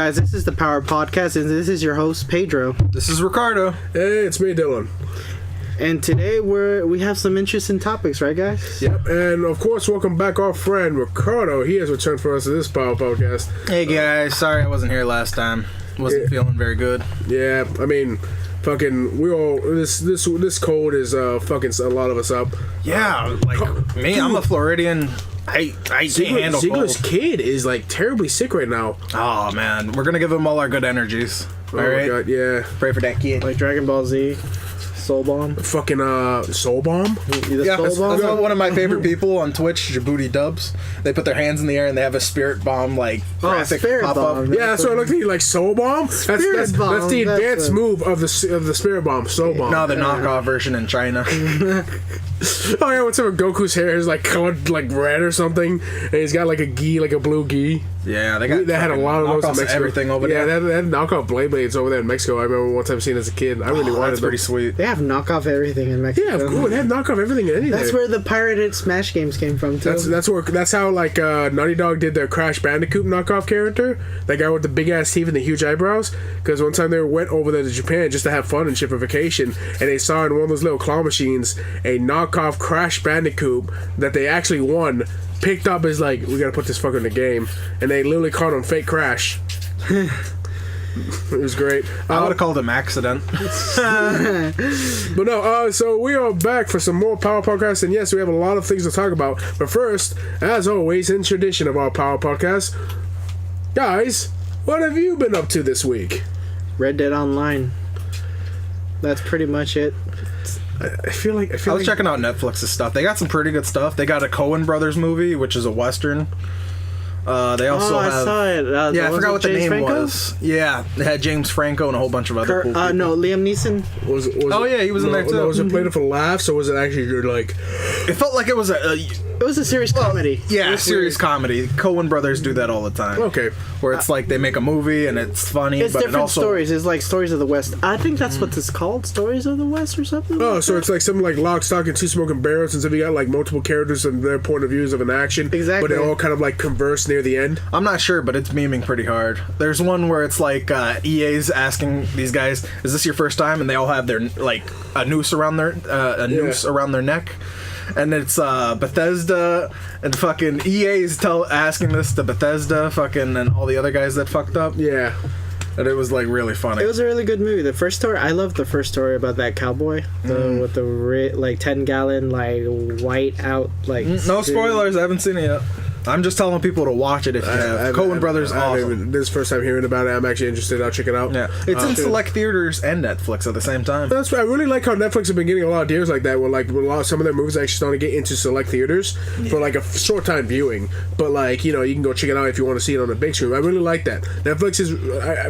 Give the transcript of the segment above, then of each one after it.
guys? This is the Power Podcast, and this is your host, Pedro. This is Ricardo. Hey, it's me, Dylan. And today we have some interesting topics, right, guys? Yep, and of course, welcome back our friend, Ricardo. He has returned for us to this Power Podcast. Hey, guys. Sorry I wasn't here last time. Wasn't feeling very good. Yeah, I mean, fucking, we all, this cold is fucking a lot of us up. Yeah, like me, I'm a Floridian. I can't handle Ziegler's cold. kid is like terribly sick right now. Oh, man. We're going to give him all our good energies. Oh All right? my god, yeah. Pray for that kid. Like Dragon Ball Z, Soul Bomb. Fucking Soul Bomb? Yeah, Soul Bomb? that's one of my favorite people on Twitch, Djibouti Dubs. They put their hands in the air and they have a spirit bomb, like, graphic Spirit pop Bomb. up. Yeah, that's what I looked at you, like Soul Bomb? That's Bomb, the that's advanced a- move of the Spirit Bomb, Soul Bomb. No, the knockoff version in China. Oh yeah, what's up with Goku's hair is like colored like red or something, and he's got like a gi, like a blue gi. Yeah, they got They had a lot of those in knockoffs Mexico. everything over there. Yeah, they had knockoff Blades over there in Mexico. I remember one time seeing it as a kid. I really wanted That's them. pretty sweet. They have knockoff everything in Mexico. Yeah, cool. They had knockoff everything and anything. That's where the pirated Smash games came from, too. That's how like Naughty Dog did their Crash Bandicoot knockoff character. That guy with the big ass teeth and the huge eyebrows. Because one time they went over there to Japan just to have fun and shit for vacation, and they saw in one of those little claw machines a knockoff Crash Bandicoot that they actually won. Picked up as like, we gotta put this fucker in the game, and they literally called him Fake Crash. It was great. I would have called him accident. But no, so we are back for some more Power Podcasts, and yes, we have a lot of things to talk about. But first, as always, in tradition of our Power Podcast, guys, what have you been up to this week? Red Dead Online. That's pretty much it. I feel like I was checking out Netflix's stuff. They got some pretty good stuff. They got a Coen Brothers movie, which is a Western. They also I have... saw it. Yeah, I forgot what the James name Franco? was. Yeah, it had James Franco and a whole bunch of other cool people. No, Liam Neeson. Was Oh, yeah, he was in there, too. Was it played for laughs, or was it actually like? It felt like it was It was a serious comedy. yeah, It was serious weird. comedy. Coen Brothers do that all the time. Okay. Where it's like they make a movie and it's funny, It's but it different also... stories. It's like Stories of the West. I think that's what it's called, Stories of the West or something. Oh, like so that. it's like something like Lock, Stock, and Two Smoking Barrels, and so you got like multiple characters and their point of views of an action. Exactly. But they all kind of like converse near the end. I'm not sure, but it's memeing pretty hard. There's one where it's like EA's asking these guys, "Is this your first time?" And they all have their like a noose around their noose around their neck, and it's Bethesda and fucking EA's asking this to Bethesda, fucking, and all the other guys that fucked up. Yeah. And it was like really funny. It was a really good movie. The first story, I loved the first story about that cowboy with the like 10-gallon like white out like. No spoilers. I haven't seen it yet. I'm just telling people to watch it if you have. Coen Brothers, awesome. This is the first time hearing about it. I'm actually interested. I'll check it out. Yeah, it's in select theaters and Netflix at the same time. I really like how Netflix have been getting a lot of deals like that, where like some of their movies actually starting to get into select theaters for like a short time viewing. But like, you know, you can go check it out if you want to see it on the big screen. I really like that. Netflix is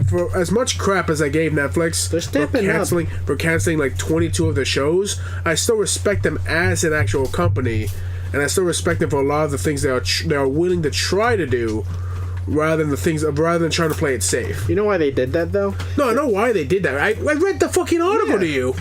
for as much crap as I gave Netflix They're stepping up. for canceling like 22 of the shows. I still respect them as an actual company. And I still respect them for a lot of the things they are willing to try to do, rather than trying to play it safe. You know why they did that though? No, I know why they did that. I read the fucking article to you.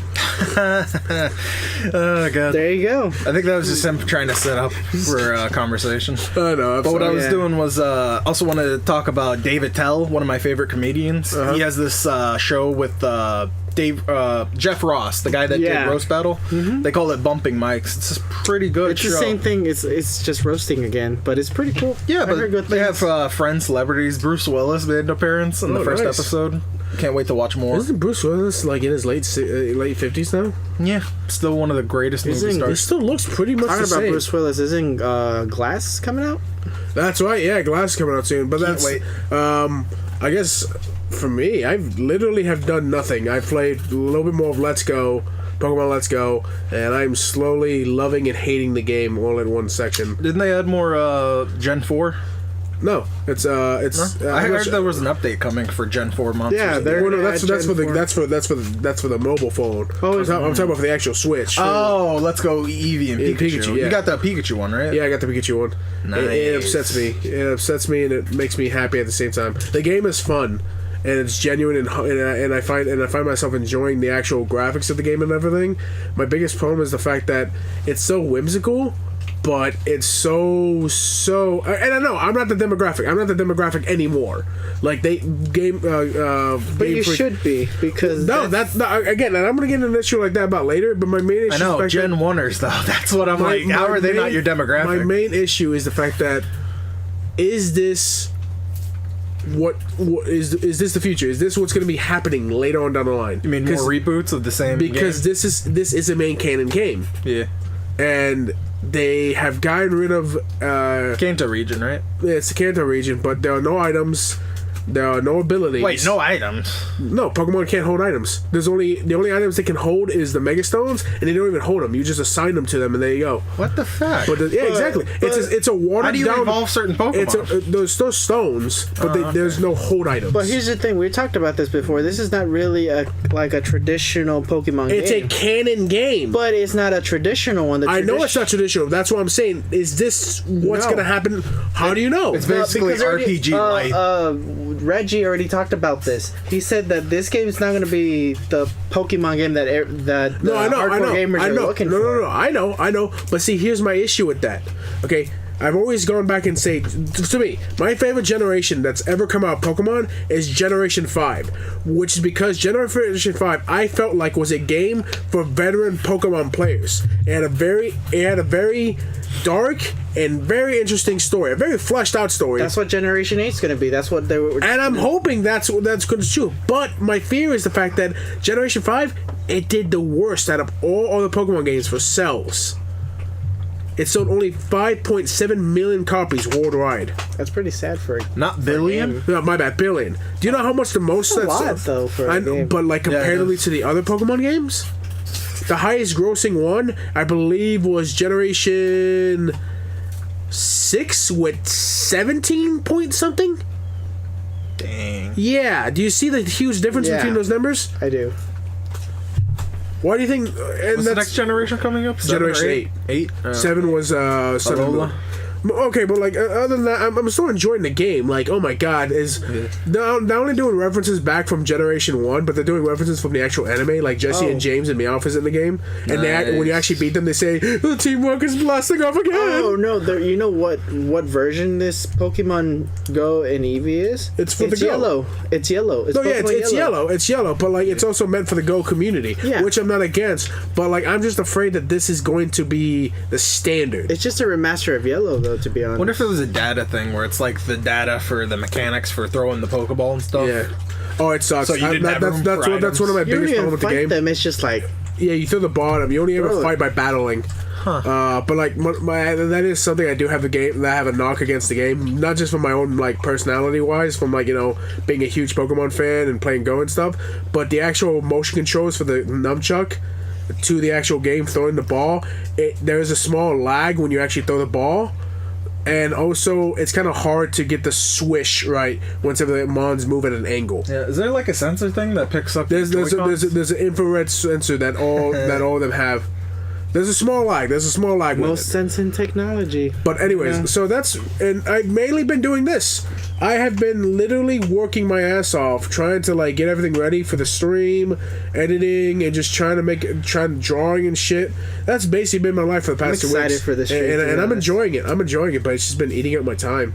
Oh god. There you go. I think that was just him trying to set up for a conversation. I know. But what I was doing was also wanted to talk about David Tell, one of my favorite comedians. He has this show with Jeff Ross, the guy that did Roast Battle. They call it Bumping Mics. It's a pretty good show. It's the same thing. It's just roasting again, but it's pretty cool. Yeah, I heard good but they things. have friend celebrities. Bruce Willis made an appearance in the first nice. episode. Can't wait to watch more. Isn't Bruce Willis like in his late 50s now? Yeah, still one of the greatest movie He stars. still looks pretty much Talking the about same. Bruce Willis, isn't Glass coming out? That's right. Yeah, Glass is coming out soon. But that's wait. I guess for me, I've literally have done nothing. I've played a little bit more of Let's Go, Pokemon Let's Go, and I'm slowly loving and hating the game all in one section. Didn't they add more Gen 4? No, it's I heard there was an update coming for Gen 4 monsters. Yeah, they're- Well, no, that's Gen for the 4. that's for the mobile phone. Oh, I'm talking about for the actual Switch. Oh, Let's Go Eevee and Pikachu. yeah. You got the Pikachu one, right? Yeah, I got the Pikachu one. It Nice. upsets me. It upsets me, and it makes me happy at the same time. The game is fun, and it's genuine, and I find myself enjoying the actual graphics of the game and everything. My biggest problem is the fact that it's so whimsical, but it's so. And I know I'm not the demographic. I'm not the demographic anymore. Like they game. But you should be, because again, and I'm gonna get into an issue like that about later. But my main issue. I know is Gen 1ers though. That's what I'm like. How are they not your demographic? My main issue is the fact that is this. What is this the future? Is this what's going to be happening later on down the line? You mean more reboots of the same? Because game? this is a main canon game. Yeah, and they have gotten rid of Kanto region, right? Yeah, it's the Kanto region, but there are no items. There are no abilities. Wait, no items? No, Pokemon can't hold items. The only items they can hold is the Mega Stones, and they don't even hold them. You just assign them to them, and there you go. What the fuck? Exactly. It's a watered down. How do you evolve certain Pokemon? There's those stones, but there's no hold items. But here's the thing: we talked about this before. This is not really a traditional Pokemon game. It's a canon game, but it's not a traditional one. I know it's not traditional. That's what I'm saying. Is this what's going to happen? How do you know? It's basically RPG light. Reggie already talked about this. He said that this game is not going to be the Pokemon game that hardcore gamers are looking for. No, I know. But see, here's my issue with that. Okay, I've always gone back and say, to me, my favorite generation that's ever come out of Pokemon is Generation 5, which is because Generation 5, I felt like was a game for veteran Pokemon players. It had a very dark and very interesting story, a very fleshed out story. That's what Generation 8 is going to be. That's what they were. And I'm hoping that's going to true. But my fear is the fact that Generation 5, it did the worst out of all other Pokemon games for sales. It sold only 5.7 million copies worldwide. That's pretty sad for not billion. No, my bad, billion. Do you know how much the most that's a lot though for a game. But like comparatively to the other Pokemon games, the highest grossing one I believe was Generation 6 with 17 point something. Dang. Yeah. Do you see the huge difference between those numbers? I do. Why do you think? What's the next generation coming up? Generation 8. 7 was Alola. Okay, but like other than that, I'm still enjoying the game. Like, oh my god, they're not only doing references back from Generation 1, but they're doing references from the actual anime. Like Jesse and James and Meowth is in the game, and when you actually beat them, they say the teamwork is blasting off again. Oh no, you know what version this Pokemon Go and Eevee is? It's for the Go. Yellow. It's yellow. It's yellow. It's yellow, but like it's also meant for the Go community, which I'm not against. But like I'm just afraid that this is going to be the standard. It's just a remaster of Yellow, though. To be honest, I wonder if it was a data thing where it's like the data for the mechanics for throwing the Pokeball and stuff. Yeah. Oh, it sucks. So you didn't have room for that's one of my biggest problems with the game. Them, it's just like you throw the bottom. You only ever fight by battling. But like that is something I do have that I have a knock against the game. Not just from my own like personality wise, from like being a huge Pokemon fan and playing Go and stuff, but the actual motion controls for the nunchuck to the actual game throwing the ball. There is a small lag when you actually throw the ball. And also, it's kind of hard to get the swish right whenever the mons move at an angle. Yeah, is there like a sensor thing that picks up? There's an infrared sensor that all of them have. There's a small lag. Most sense in technology. But anyways, so and I've mainly been doing this. I have been literally working my ass off trying to like get everything ready for the stream, editing, and just trying drawing and shit. That's basically been my life for the past 2 weeks. I'm excited for the stream, and I'm enjoying it. But it's just been eating up my time.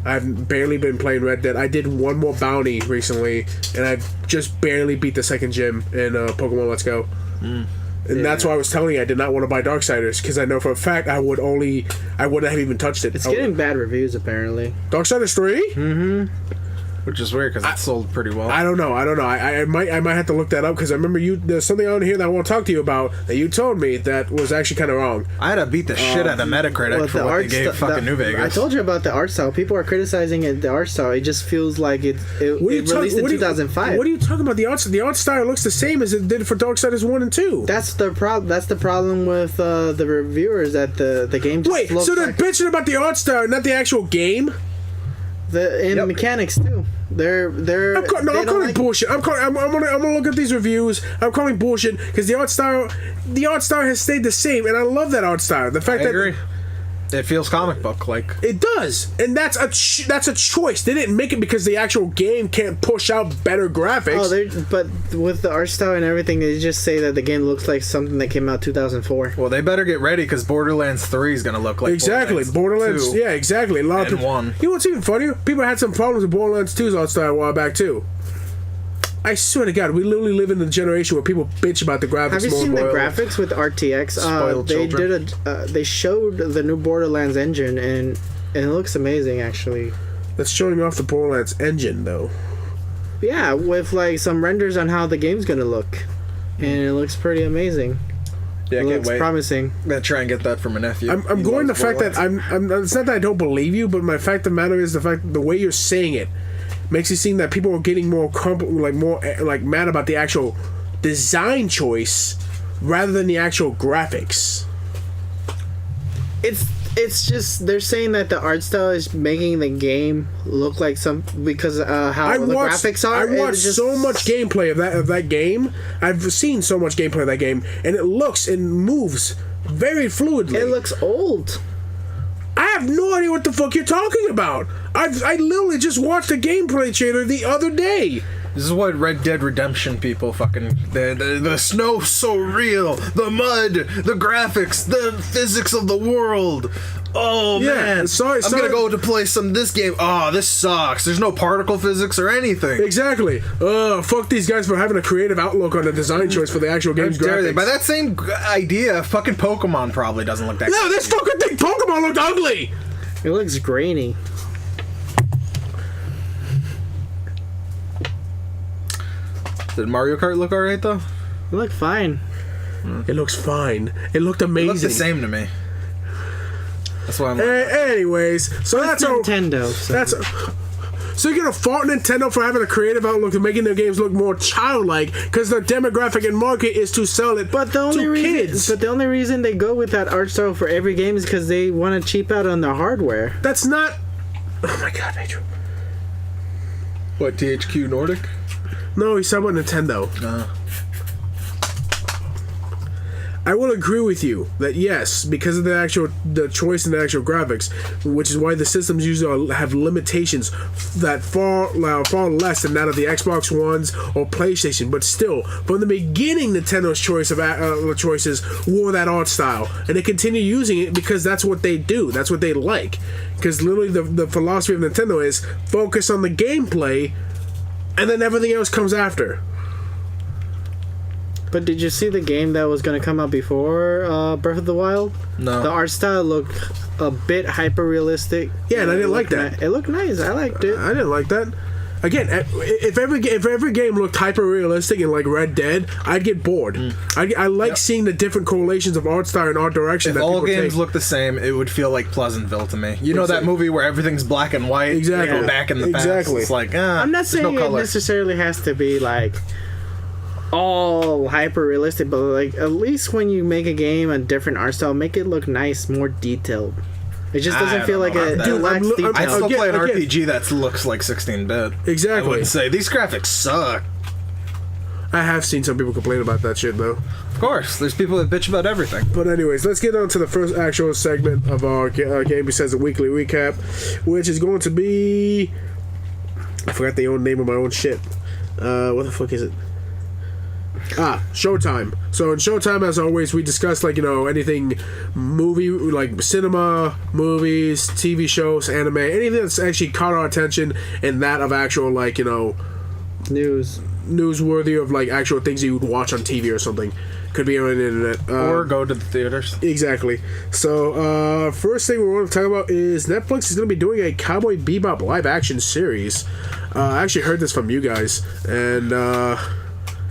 I've barely been playing Red Dead. I did one more bounty recently, and I've just barely beat the second gym in Pokemon Let's Go. And that's why I was telling you I did not want to buy Darksiders, because I know for a fact I wouldn't have even touched it. It's getting bad reviews apparently. Darksiders 3? Mm-hmm. Which is weird because it sold pretty well. I don't know. I might have to look that up, because I remember there's something on here that I want to talk to you about that you told me that was actually kind of wrong. I had to beat the shit out of Metacritic for what they gave fucking New Vegas. I told you about the art style. People are criticizing the art style. It just feels like it released in 2005. What are you talking about? The art style looks the same as it did for Darksiders 1 and 2. That's the problem. That's the problem with the reviewers, that the game just looks so they're bitching about the art style, not the actual game? The mechanics too. I'm calling bullshit. I'm gonna look at these reviews. I'm calling bullshit because the art style has stayed the same, and I love that art style. The fact I agree. It feels comic book like. It does, and that's a choice. They didn't make it because the actual game can't push out better graphics. But with the art style and everything, they just say that the game looks like something that came out 2004. Well, they better get ready because Borderlands 3 is going to look like exactly Borderlands 2 yeah, exactly. A lot of and people. 1. You know what's even funnier? People had some problems with Borderlands 2's art style a while back too. I swear to God, we literally live in the generation where people bitch about the graphics. Have you seen the graphics with RTX? Spoiled They children. they showed the new Borderlands engine, and it looks amazing, actually. That's showing off the Borderlands engine, though. Yeah, with like some renders on how the game's gonna look, and it looks pretty amazing. Yeah, I It can't looks wait. promising. I'm going to try and get that for my nephew. I'm He going the loves fact that Borderlands. it's not that I don't believe you, but my fact of the matter is the way you're saying it makes it seem that people are getting more mad about the actual design choice rather than the actual graphics. It's just they're saying that the art style is making the game look like some because how the graphics are. I watched just so much gameplay of that game. I've seen so much gameplay of that game, and it looks and moves very fluidly. It looks old. I have no idea what the fuck you're talking about. I literally just watched a gameplay trailer the other day. This is what Red Dead Redemption people fucking... The snow's so real. The mud. The graphics. The physics of the world. Oh, Yeah, man. sorry- I'm going to go to play this game. Oh, this sucks. There's no particle physics or anything. Exactly. Fuck these guys for having a creative outlook on the design choice for the actual game's How dare they? graphics. By that same idea, fucking Pokemon probably doesn't look that No, good. this fucking thing, Pokemon looked ugly. It looks grainy. Did Mario Kart look alright, though? It looked fine. It looks fine. It looked It amazing. looked the same to me. That's why I'm like... Anyways, so that's all. Nintendo. So. That's. So you're gonna fault Nintendo for having a creative outlook and making their games look more childlike because their demographic and market is to sell it But the only to reason, kids. but the only reason they go with that art style for every game is because they want to cheap out on their hardware. That's not. Oh my God, Pedro. What, THQ Nordic? No, he's talking about Nintendo. No. I will agree with you that yes, because of the choice in the actual graphics, which is why the systems usually have limitations that far less than that of the Xbox Ones or PlayStation. But still, from the beginning, Nintendo's choice of choices wore that art style, and they continue using it because that's what they do. That's what they like. Because literally, the philosophy of Nintendo is focus on the gameplay, and then everything else comes after. But did you see the game that was going to come out before Breath of the Wild? No. The art style looked a bit hyper realistic. Yeah, and I didn't like that. It looked nice. I liked it. I didn't like that. Again, if every game looked hyper realistic and like Red Dead, I'd get bored. I like seeing the different correlations of art style and art direction If that all people games take. look the same, it would feel like Pleasantville to me. You know that movie where everything's black and white? Exactly. They go back in the past. Exactly. It's like, I'm not there's saying no it color. necessarily has to be like all hyper realistic, but like at least when you make a game a different art style, make it look nice, more detailed. It just I doesn't don't feel know like about it that. Dude, lacks I'm detail. I'd still play an Again. RPG that looks like 16-bit. Exactly. I wouldn't say, these graphics suck. I have seen some people complain about that shit though. Of course, there's people that bitch about everything. But anyways, let's get on to the first actual segment of our Game Besides the Weekly Recap, which is going to be... I forgot the own name of my own shit. What the fuck is it? Showtime. So in Showtime, as always, we discuss anything movie, like cinema, movies, TV shows, anime, anything that's actually caught our attention, and that of actual News. newsworthy of actual things that you would watch on TV or something. Could be on the internet. Or go to the theaters. Exactly. So, first thing we want to talk about is Netflix is going to be doing a Cowboy Bebop live action series. I actually heard this from you guys, and I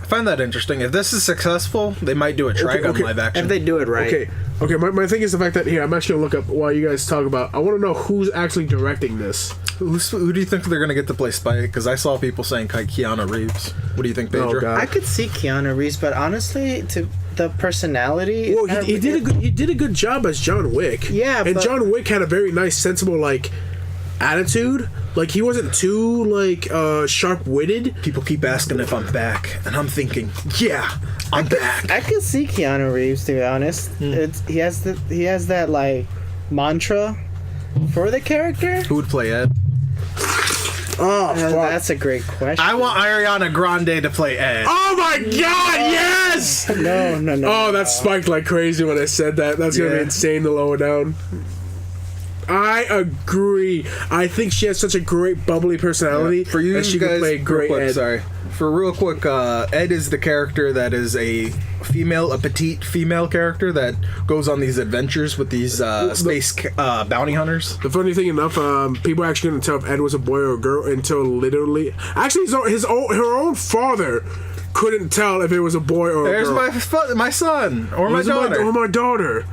find that interesting. If this is successful, they might do a Trigun okay. live action. If they do it right. Okay. My thing is the fact that here I'm actually going to look up while you guys talk about. I want to know who's actually directing this. Who do you think they're going to get to play Spike? Because I saw people saying Keanu Reeves. What do you think, Pedro? Oh, God. I could see Keanu Reeves, but honestly, to the personality. Well, he did a good job as John Wick. Yeah, and but- John Wick had a very nice, sensible attitude. He wasn't too sharp-witted. People keep asking if I'm back, and I'm thinking, yeah, I'm back. I could see Keanu Reeves, to be honest. He has that mantra for the character? Who would play Ed? Oh, fuck. That's a great question. I want Ariana Grande to play Ed. Oh my god, yes! No. Oh, that spiked like crazy when I said that. That's gonna be Yeah. insane to lower down. I agree. I think she has such a great bubbly personality For you that she guys, could play real great quick, Ed. sorry. For real quick, Ed is the character that is a petite female character that goes on these adventures with these space bounty hunters. The funny thing enough, people actually couldn't tell if Ed was a boy or a girl until literally, actually, her own father couldn't tell if it was a boy or a There's girl. my son or my Was it daughter. or my daughter.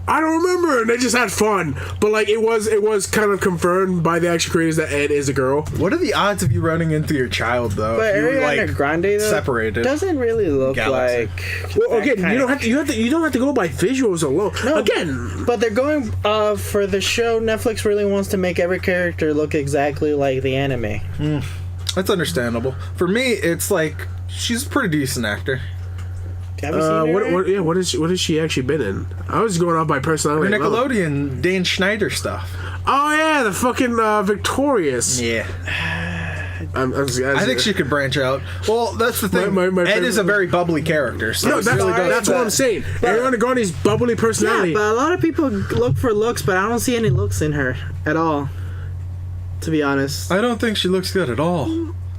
I don't remember, and they just had fun. But like, it was kind of confirmed by the actual creators that Ed is a girl. What are the odds of you running into your child though? But if you, Ariana Grande though, separated. doesn't really look Galaxy. like. Well, that again, kinda- you don't have to go by visuals alone. No, Again, but they're going for the show. Netflix really wants to make every character look exactly like the anime. That's understandable. For me, it's like she's a pretty decent actor. Have you seen her? what has she actually been in? I was going off by personality. Her alone. Nickelodeon Dan Schneider stuff. Oh yeah, the fucking Victorious. Yeah. I I think she could branch out. Well, that's the thing. My Ed is a very bubbly character. So No, it that's, really does that's what that. I'm saying. Ariana Grande's bubbly Yeah, personality. but a lot of people look for looks, but I don't see any looks in her at all. To be honest, I don't think she looks good at all.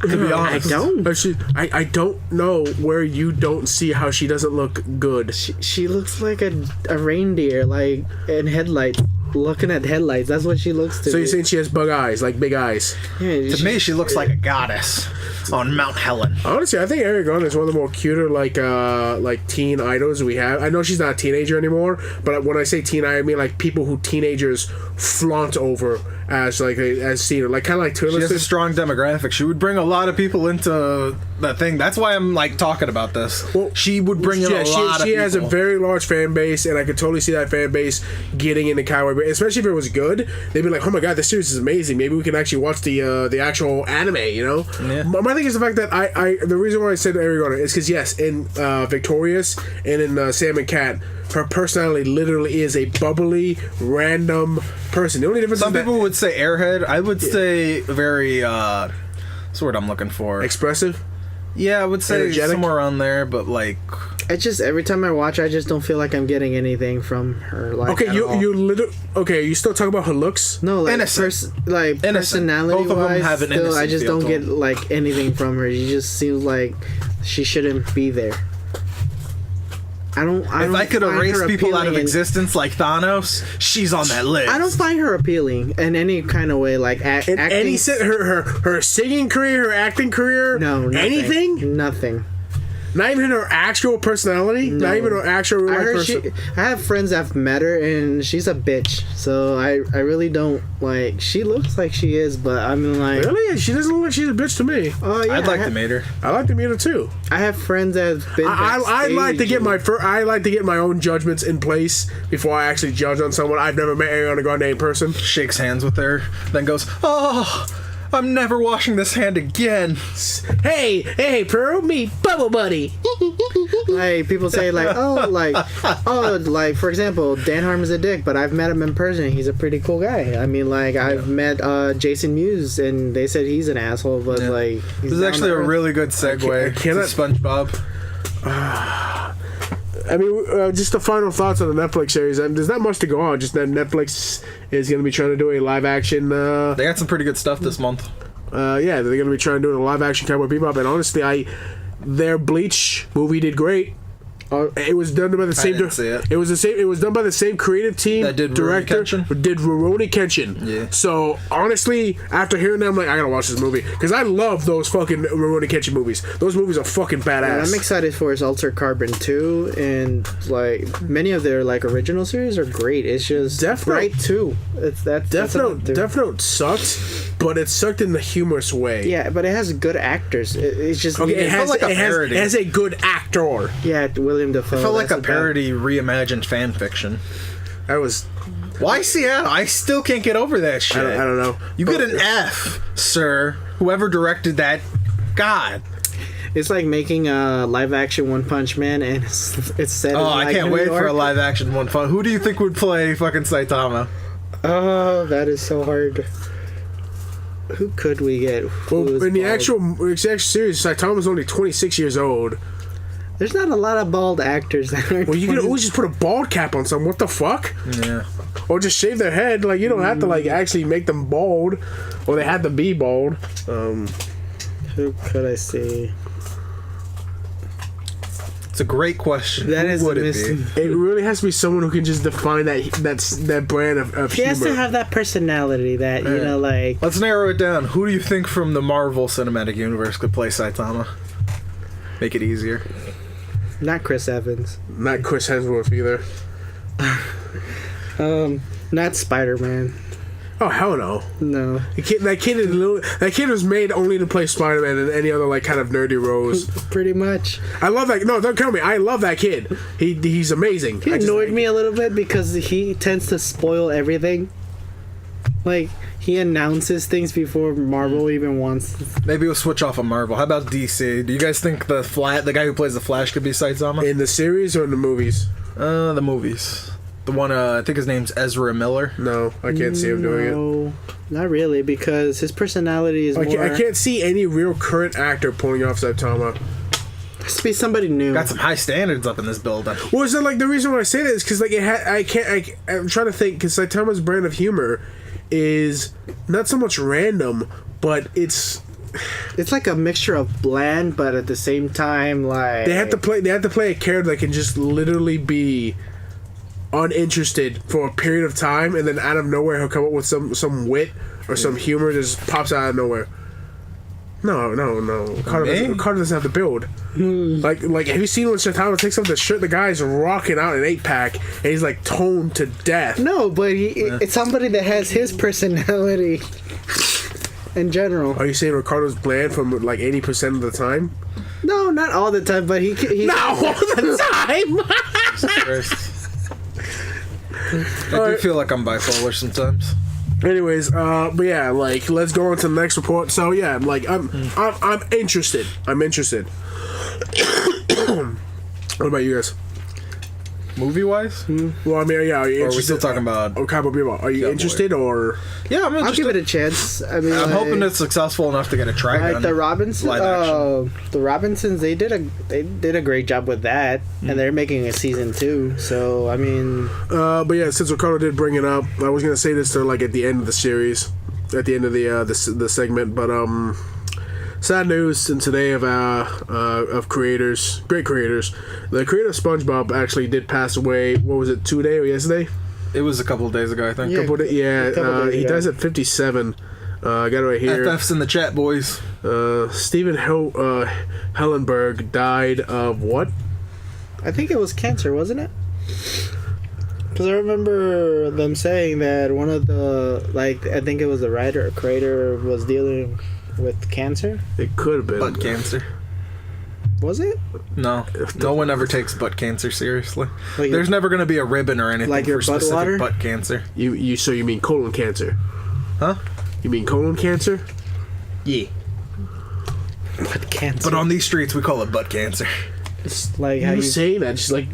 To be I honest. don't. But I don't know where you don't see how she doesn't look good. She looks like a reindeer, like in headlights, looking at headlights. That's what she looks to. So me. you're saying she has bug eyes, like big eyes? Yeah, To me, she looks like a goddess on Mount Helen. Honestly, I think Ariana Grande is one of the more cuter like teen idols we have. I know she's not a teenager anymore, but when I say teen, I mean like people who teenagers flaunt over as seen, like kind of like Taylor She has a Swift. strong demographic. She would bring a lot of people into that thing. That's why I'm like talking about this. Well, She would bring in a lot of people. She has a very large fan base, and I could totally see that fan base getting into Cowboy Bebop. Especially if it was good, they'd be like, "Oh my god, this series is amazing. Maybe we can actually watch the actual anime." You know. Yeah. My thing is the fact that the reason why I said Ariana Grande is because yes, in Victorious and in Sam and Cat, her personality literally is a bubbly, random person. The only difference Some is people would say airhead. I would say very. What's the word I'm looking for? expressive. Yeah, I would say Energetic? somewhere around there, but like. I just every time I watch, I just don't feel like I'm getting anything from her. Like, Okay, at all. you still talk about her looks? No, like Innocent. like Innocent. personality Both of them wise, have an still, I innocent just feel don't to get them. like anything from her. She just seems like she shouldn't be there. I don't. If I could find erase her people out of appealing in- existence like Thanos, she's on that list. I don't find her appealing in any kind of way. Like In acting. any her singing career, her acting career, no, nothing. anything. Nothing. Not even her actual personality. No. Not even her actual real I life heard person. I have friends that've met her and she's a bitch. So I really don't like. She looks like she is, but I mean like. Really? She doesn't look like she's a bitch to me. Oh yeah. I'd like to meet her. I like to meet her too. I have friends that've been. I like to get backstage I like to get my own judgments in place before I actually judge on someone. I've never met Ariana Grande in person. Shakes hands with her, then goes, "Oh, I'm never washing this hand again." Hey, Pearl, meet Bubble Buddy. Like people say like like for example Dan Harmon's a dick, but I've met him in person. He's a pretty cool guy. I mean like I've met Jason Mewes and they said he's an asshole, but like he's This is down actually to a earth. really good segue I cannot- to SpongeBob. I mean, just the final thoughts on the Netflix series. There's not much to go on. Just that Netflix is going to be trying to do a live action. They got some pretty good stuff this month. Yeah, they're going to be trying to do a live action Cowboy Bebop. And honestly, their Bleach movie did great. It was done by the same. didn't see it. It was done by the same creative team That did Rurouni director Kenshin? did Rurouni Kenshin. Yeah. So honestly, after hearing that, I'm like, I gotta watch this movie because I love those fucking Rurouni Kenshin movies. Those movies are fucking badass. And I'm excited for his Altered Carbon 2 and like many of their like original series are great. It's just Death Note. Bright 2. That's another- Death Note sucked, but it sucked in the humorous way. Yeah, but it has good actors. It's just Okay, it felt like a parody. has a good actor. yeah, William Dafoe. It felt like that's a parody reimagined fan fiction. That was Why Seattle? I still can't get over that shit. I don't know. You get an F, sir. Whoever directed that, God. It's like making a live action One Punch Man, and it's set. Oh, in, I like, can't New wait for a York. live action one. Who do you think would play fucking Saitama? Oh, that is so hard. Who could we get? Well, Who is in the bald? actual series, Saitama's only 26 years old. There's not a lot of bald actors that are. Well, you can always just put a bald cap on someone. What the fuck? Yeah. Or just shave their head. Like, you don't have to, like, actually make them bald. Or they have to be bald. Who could I see? It's a great question. That Who is would it missing. be? It really has to be someone who can just define that brand of He humor. has to have that personality that, you know, like. Let's narrow it down. Who do you think from the Marvel Cinematic Universe could play Saitama? Make it easier. Not Chris Evans. Not Chris Hemsworth either. Not Spider-Man. Oh, hell no. No. That kid was made only to play Spider-Man and any other, like, kind of nerdy roles. Pretty much. I love that. No, don't kill me. I love that kid. He's amazing. He annoyed me a little bit because he tends to spoil everything. Like, he announces things before Marvel even wants. Maybe we'll switch off of Marvel. How about DC? Do you guys think the guy who plays the Flash could be Saitama? In the series or in the movies? The movies. The one, I think his name's Ezra Miller. No, I can't see him doing it. No, not really, because his personality is more. I can't see any real current actor pulling off Saitama. Has to be somebody new. Got some high standards up in this building. Well, is that like the reason why I say that is because like I'm trying to think because Saitama's brand of humor is not so much random, but it's like a mixture of bland, but at the same time, like they have to play a character that can just literally be uninterested for a period of time, and then out of nowhere he'll come up with some wit or some humor that just pops out of nowhere. No. Carter doesn't have to build. Like, have you seen when Saitama takes off the shirt? The guy's rocking out an 8-pack, and he's like toned to death. No, but it's somebody that has his personality in general. Are you saying Ricardo's bland from like 80% of the time? No, not all the time, but he Not all the time. I do feel like I'm bipolar sometimes. Anyways, but yeah, like let's go on to the next report. So yeah, like I'm interested. I'm interested. What about you guys? Movie wise? Well, I mean, yeah, are you Or are we interested? still talking about? Or Cowboy Bebop? Are you Cowboy. interested or? Yeah, I'm I'll interested. give it a chance. I mean, I'm like, hoping it's successful enough to get a try. like the Robinsons. live action. The Robinsons, they did a great job with that, and they're making a season 2. So I mean, But yeah, since Ricardo did bring it up, I was gonna say this to like at the end of the series, at the end of the segment. But sad news in today of creators, great creators. The creator of SpongeBob actually did pass away. What was it, today or yesterday? It was a couple of days ago, I think. Yeah. Couple days he ago. dies at 57. I got it right here. FF's in the chat, boys. Stephen Hellenberg died of what? I think it was cancer, wasn't it? Because I remember them saying that one of the, like, I think it was the writer or creator was dealing with cancer. It could have been. Butt cancer. Was it? No one ever takes butt cancer seriously. Like There's never going to be a ribbon or anything Like your for butt specific water? butt cancer. So you mean colon cancer? Huh? You mean colon cancer? Yeah. Butt cancer. But on these streets, we call it butt cancer. It's like how You you saying that just like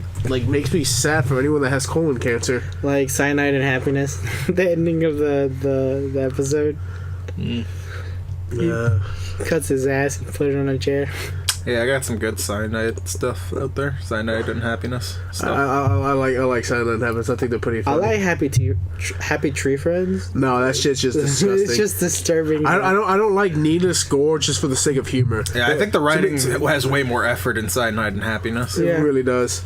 makes me sad for anyone that has colon cancer. like Cyanide and Happiness. The ending of the episode. Yeah. Cuts his ass and put it on a chair. Yeah, I got some good cyanide stuff out there. Cyanide and happiness stuff. I like Silent and Heavens. I think they're pretty I funny. like Happy Tree Friends. No, that shit's just disgusting. It's just disturbing. I don't like needless gore just for the sake of humor. Yeah, I think the writing has way more effort in Cyanide and Happiness. It Yeah. really does.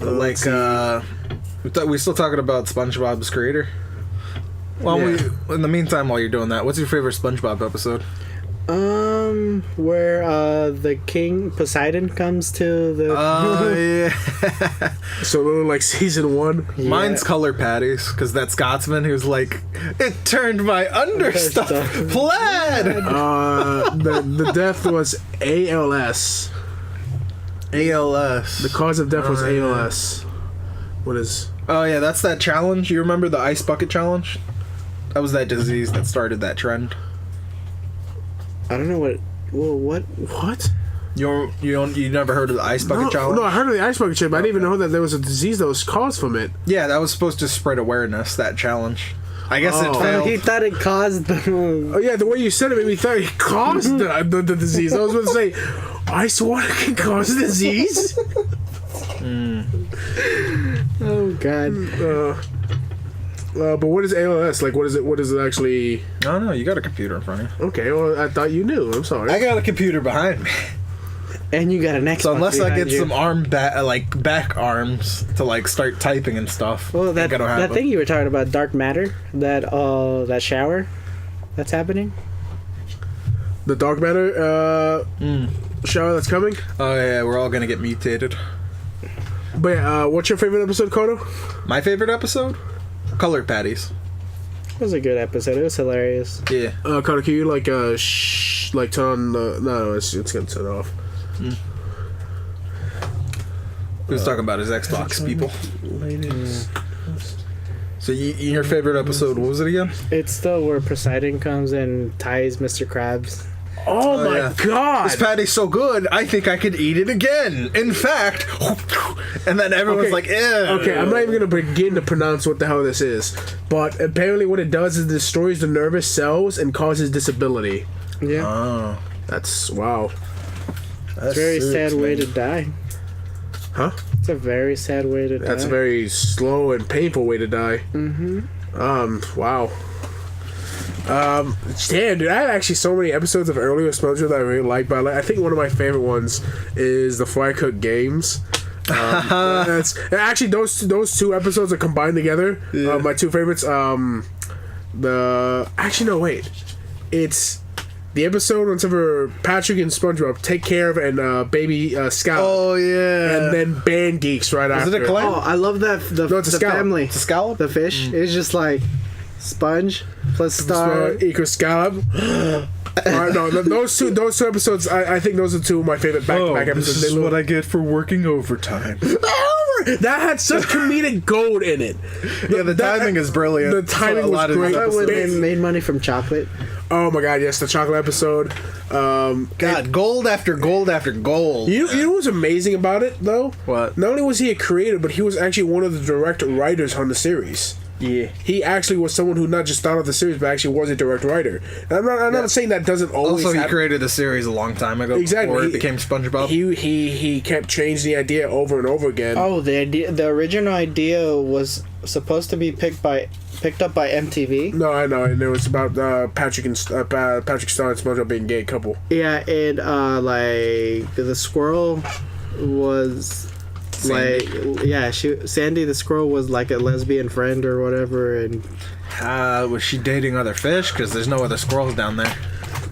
Like, we still talking about SpongeBob's creator? Well, Yeah. in the meantime, while you're doing that, what's your favorite SpongeBob episode? Where the King Poseidon comes to the. Yeah. So like season 1. Yeah. Mine's Color Patties, because that Scotsman who's like, it turned my understuff Understuff. plaid! The death was ALS. ALS. The cause of death was Oh, yeah. ALS. What is? Oh, yeah, that's that challenge. You remember the Ice Bucket Challenge? That was that disease that started that trend. I don't know what Well, what? You never heard of the ice bucket challenge? No, I heard of the ice bucket challenge, but I didn't even know that there was a disease that was caused from it. Yeah, that was supposed to spread awareness. That challenge. I guess it Oh. failed. He thought it caused the. Oh yeah, the way you said it made me think it caused the disease. I was going to say, ice water can cause a disease. Oh God. But what is ALS? Like, what is it? What is it actually? No, you got a computer in front of you. Okay, well, I thought you knew. I'm sorry. I got a computer behind me. And you got an Xbox. So unless I behind get you. some back arms to like start typing and stuff, Well, I that think I don't have that them. thing you were talking about, dark matter, that shower, that's happening. The dark matter shower that's coming. Oh yeah, we're all gonna get mutated. But yeah, what's your favorite episode, Kodo? My favorite episode, Colored Patties. It was a good episode. It was hilarious. Yeah. Kodo, can you like like turn on? No, it's gonna turn off. He was talking about his Xbox people. So your favorite episode, what was it again? It's still where Poseidon comes and ties Mr. Krabs. Oh my yeah. god! This patty's so good, I think I could eat it again. In fact, and then everyone's Okay. like, "Ew." Okay, I'm not even gonna begin to pronounce what the hell this is, but apparently what it does is it destroys the nervous cells and causes disability. Yeah. Oh, That's wow. that's Very suits, sad way man. to die. Huh? It's a very sad way to die. That's a very slow and painful way to die. Wow. Damn, dude, I have actually so many episodes of earlier SpongeBob that I really like, but I think one of my favorite ones is the Fry Cook Games. Actually, those two episodes are combined together. Yeah. My two favorites. It's the episode whenever Patrick and SpongeBob take care of and baby Scallop, Oh yeah. and then Band Geeks right Is after. it a clam? Oh, I love that. The No, it's a scallop. family. It's a scallop? The fish. It's just like sponge plus star. Equals Scallop. No, those two episodes. I think those are two of my favorite back-to-back episodes. They look- I get for working overtime. that had such comedic gold in it. Yeah, the timing is brilliant. The timing A was lot of great. these I would episodes. have made money from chocolate. Oh my god, yes, the chocolate episode. God, gold after gold after gold. You know what's amazing about it though? What? Not only was he a creator, but he was actually one of the direct writers on the series. Yeah. He actually was someone who not just thought of the series, but actually was a direct writer. And I'm not saying that doesn't always. Also, he happen. created the series a long time ago. Exactly. Before it He- became SpongeBob. He kept changing the idea over and over again. Oh, the original idea was supposed to be picked up by MTV. No, I know, and it was about Patrick Patrick Star and SpongeBob being a gay couple. Yeah, and like the squirrel was Sandy. like, yeah, Sandy the squirrel was like a lesbian friend or whatever, and Was she dating other fish? Because there's no other squirrels down there.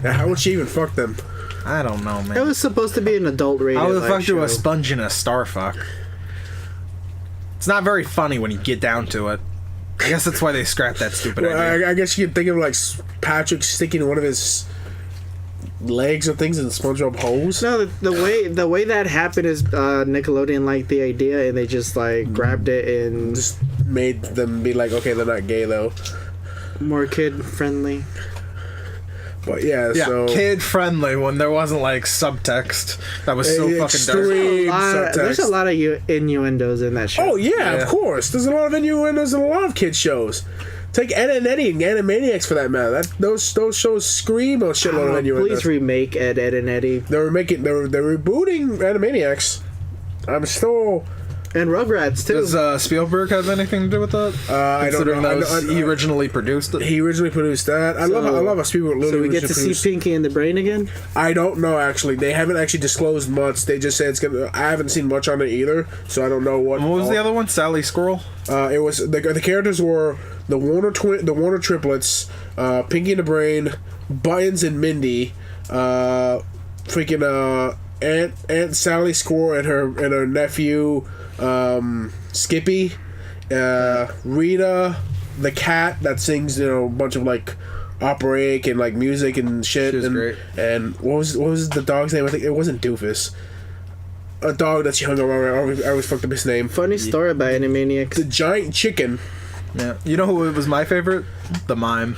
Now, how would she even fuck them? I don't know, man. it was supposed to be an adult rated. How the like, fuck do a show. sponge and a star fuck? It's not very funny when you get down to it. I guess that's why they scrapped that stupid Well, idea. I guess you could think of like Patrick sticking one of his legs or things in the SpongeBob hose. No, the way that happened is Nickelodeon liked the idea and they just like grabbed it and Just made them be like, okay, they're not gay though. more kid friendly. But yeah, Yeah, so kid friendly when there wasn't like subtext that was so fucking dark. extreme There's a subtext. lot of innuendos in that show. Oh yeah, Yeah. of course. There's a lot of innuendos in a lot of kids shows. Take Ed and Eddie and Animaniacs for that matter. Those shows scream a shitload of innuendos. Please remake Ed, Ed and Eddie They're rebooting Animaniacs. I'm still. and Rugrats too. Does Spielberg have anything to do with that? I don't Considering know. that was, he originally produced it. He originally produced that. I love how Spielberg literally. So we get to originally see produced- Pinky and the Brain again. I don't know actually. They haven't actually disclosed much. They just said it's gonna. I haven't seen much on it either, so I don't know what. What was the other one? Sally Squirrel? It was the characters were the Warner triplets, Pinky and the Brain, Buttons and Mindy, freaking Aunt Sally Squirrel and her nephew Skippy, Rita, the cat that sings a bunch of like operatic and like music and shit. She was great. And what was the dog's name? I think it wasn't Doofus. A dog that she hung around. I always fucked up his name. Funny story about The Animaniacs. giant chicken. Yeah. You know who was my favorite? The Mime.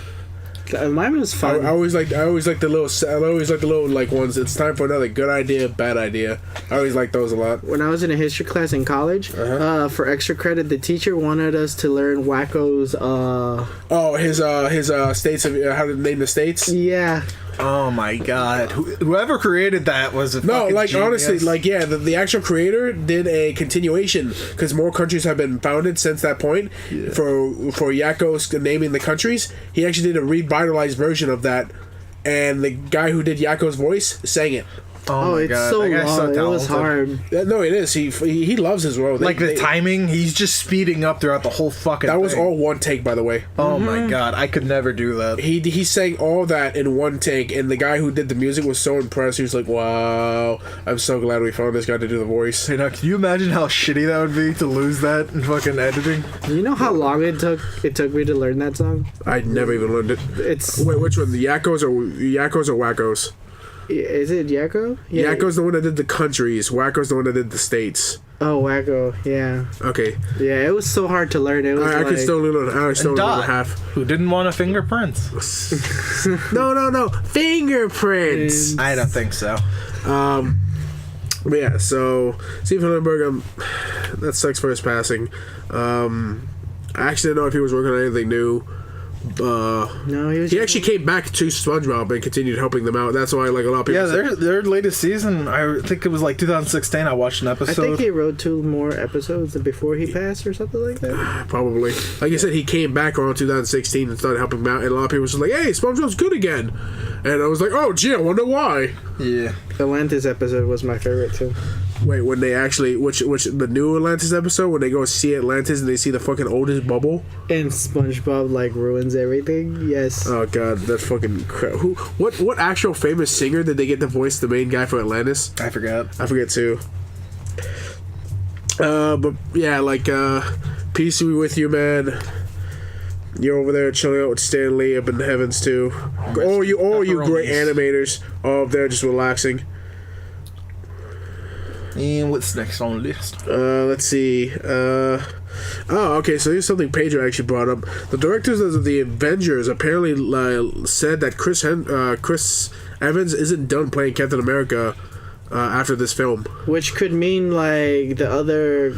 Mine was fun. I always like the little like ones. It's time for another good idea, bad idea. I always like those a lot. When I was in a history class in college, for extra credit, the teacher wanted us to learn Wacko's. His states of how to name the states. Yeah. Oh my god! Whoever created that was a No, fucking like genius. honestly, like yeah, the actual creator did a continuation because more countries have been founded since that point. Yeah. For Yakko's naming the countries, he actually did a revitalized version of that, and the guy who did Yakko's voice sang it. Oh, my it's God, so that guy's long. It was talented. hard. No, it is. He loves his role. Like the timing, he's just speeding up throughout the whole fucking. That was thing. all one take, by the way. Oh my god, I could never do that. He sang all that in one take, and the guy who did the music was so impressed. He was like, "Wow, I'm so glad we found this guy to do the voice." Hey, now, can you imagine how shitty that would be to lose that in fucking editing? You know how long it took me to learn that song? I never even learned it. It's Wait, which one? The Yakkos or Wackos? is it Yakko? Yeah. Yakko's the one that did the countries. Wacko's the one that did the states. Oh, Wacko. Yeah. Okay, Yeah, it was so hard to learn. It was I can still learn. I still And remember Dot, half. who didn't want a fingerprints? No, fingerprints. I don't think so. But yeah, so Steve Hillenberg, that sucks for his passing. I actually didn't know if he was working on anything new. No, he was. He actually came back to SpongeBob and continued helping them out. That's why, like, a lot of people. Yeah, say- their latest season, I think it was like 2016. I watched an I episode. think he wrote 2 more episodes before he passed, or something like that. Probably. Like I said, he came back around 2016 and started helping them out, and a lot of people was just like, "Hey, SpongeBob's good again," and I was like, "Oh, gee, I wonder why." Yeah. Atlantis episode was my favorite too. Wait, when they actually which the new Atlantis episode when they go see Atlantis and they see the fucking oldest bubble? And SpongeBob like ruins everything. Yes. Oh god, that's fucking crap. What actual famous singer did they get to voice the main guy for Atlantis? I forgot. I forget too. But yeah, like peace be with you, man. You're over there chilling out with Stan Lee up in the heavens too. All you great animators all up there just relaxing. And what's next on the list? Let's see. Okay, so here's something Pedro actually brought up. The directors of the Avengers apparently said that Chris Evans isn't done playing Captain America after this film. Which could mean like the other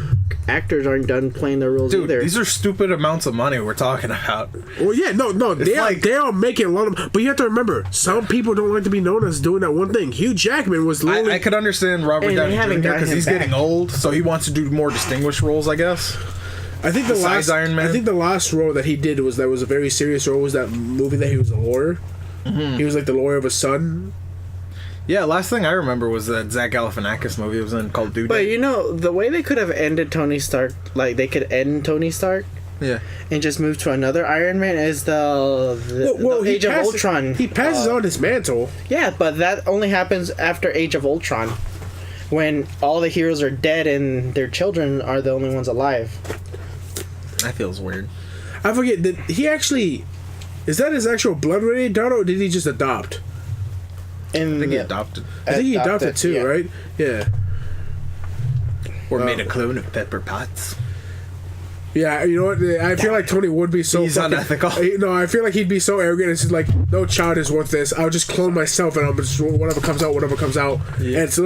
actors aren't done playing their roles Dude, either. these are stupid amounts of money we're talking about. Well, yeah, no, they are making a lot of. But you have to remember, some people don't like to be known as doing that one thing. Hugh Jackman was literally. I could understand Robert And they Downey haven't Jr. got because him he's back. getting old, so he wants to do more distinguished roles, I guess. I think the Besides last Iron Man? I think the last role that he did was a very serious role. Was that movie that he was a lawyer? Mm-hmm. He was like the lawyer of a son. Yeah, last thing I remember was that Zach Galifianakis movie was in called Dude. But you know, the way they could have ended Tony Stark, like they could end Tony Stark Yeah. and just move to another Iron Man is the he Age of passes- Ultron. He passes on his mantle. Yeah, but that only happens after Age of Ultron, when all the heroes are dead and their children are the only ones alive. That feels weird. I forget. Did he actually? Is that his actual blood-related daughter, or did he just adopt? And I think he adopted. I think he adopted too, yeah. right? Yeah. Or made a clone of Pepper Potts. Yeah, you know what? I feel like Tony would be so. He's unethical. No, I feel like he'd be so arrogant. It's just like, no child is worth this. I'll just clone myself, and I'll just whatever comes out. Yeah. And it's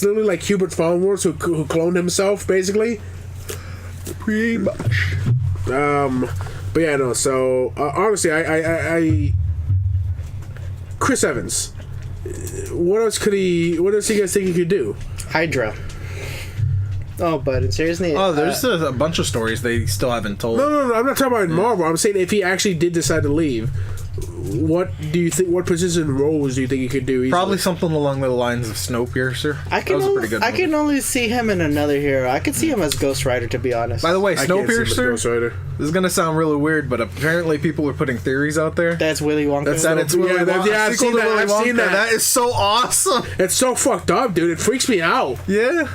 literally like Hubert Fallonworth who cloned himself, basically. Pretty much. But yeah, no. So honestly, I Chris Evans. What else do you guys think he could do? Hydra. Oh, but seriously. Oh, there's a bunch of stories they still haven't told. No. I'm not talking about Marvel. I'm saying if he actually did decide to leave, what do you think? What position and roles do you think he could do? Easily? Probably something along the lines of Snowpiercer. That was a pretty good I movie. can only see him in another hero. I could see him as Ghost Rider, to be honest. By the way, I can't see him as Ghost Snowpiercer. Rider. This is gonna sound really weird, but apparently people are putting theories out there. That's Willy Wonka. That it's Willy Yeah, Wonka. I've Sequel seen to that, Willy I've seen Wonka. that. That is so awesome. It's so fucked up, dude. It freaks me out. Yeah,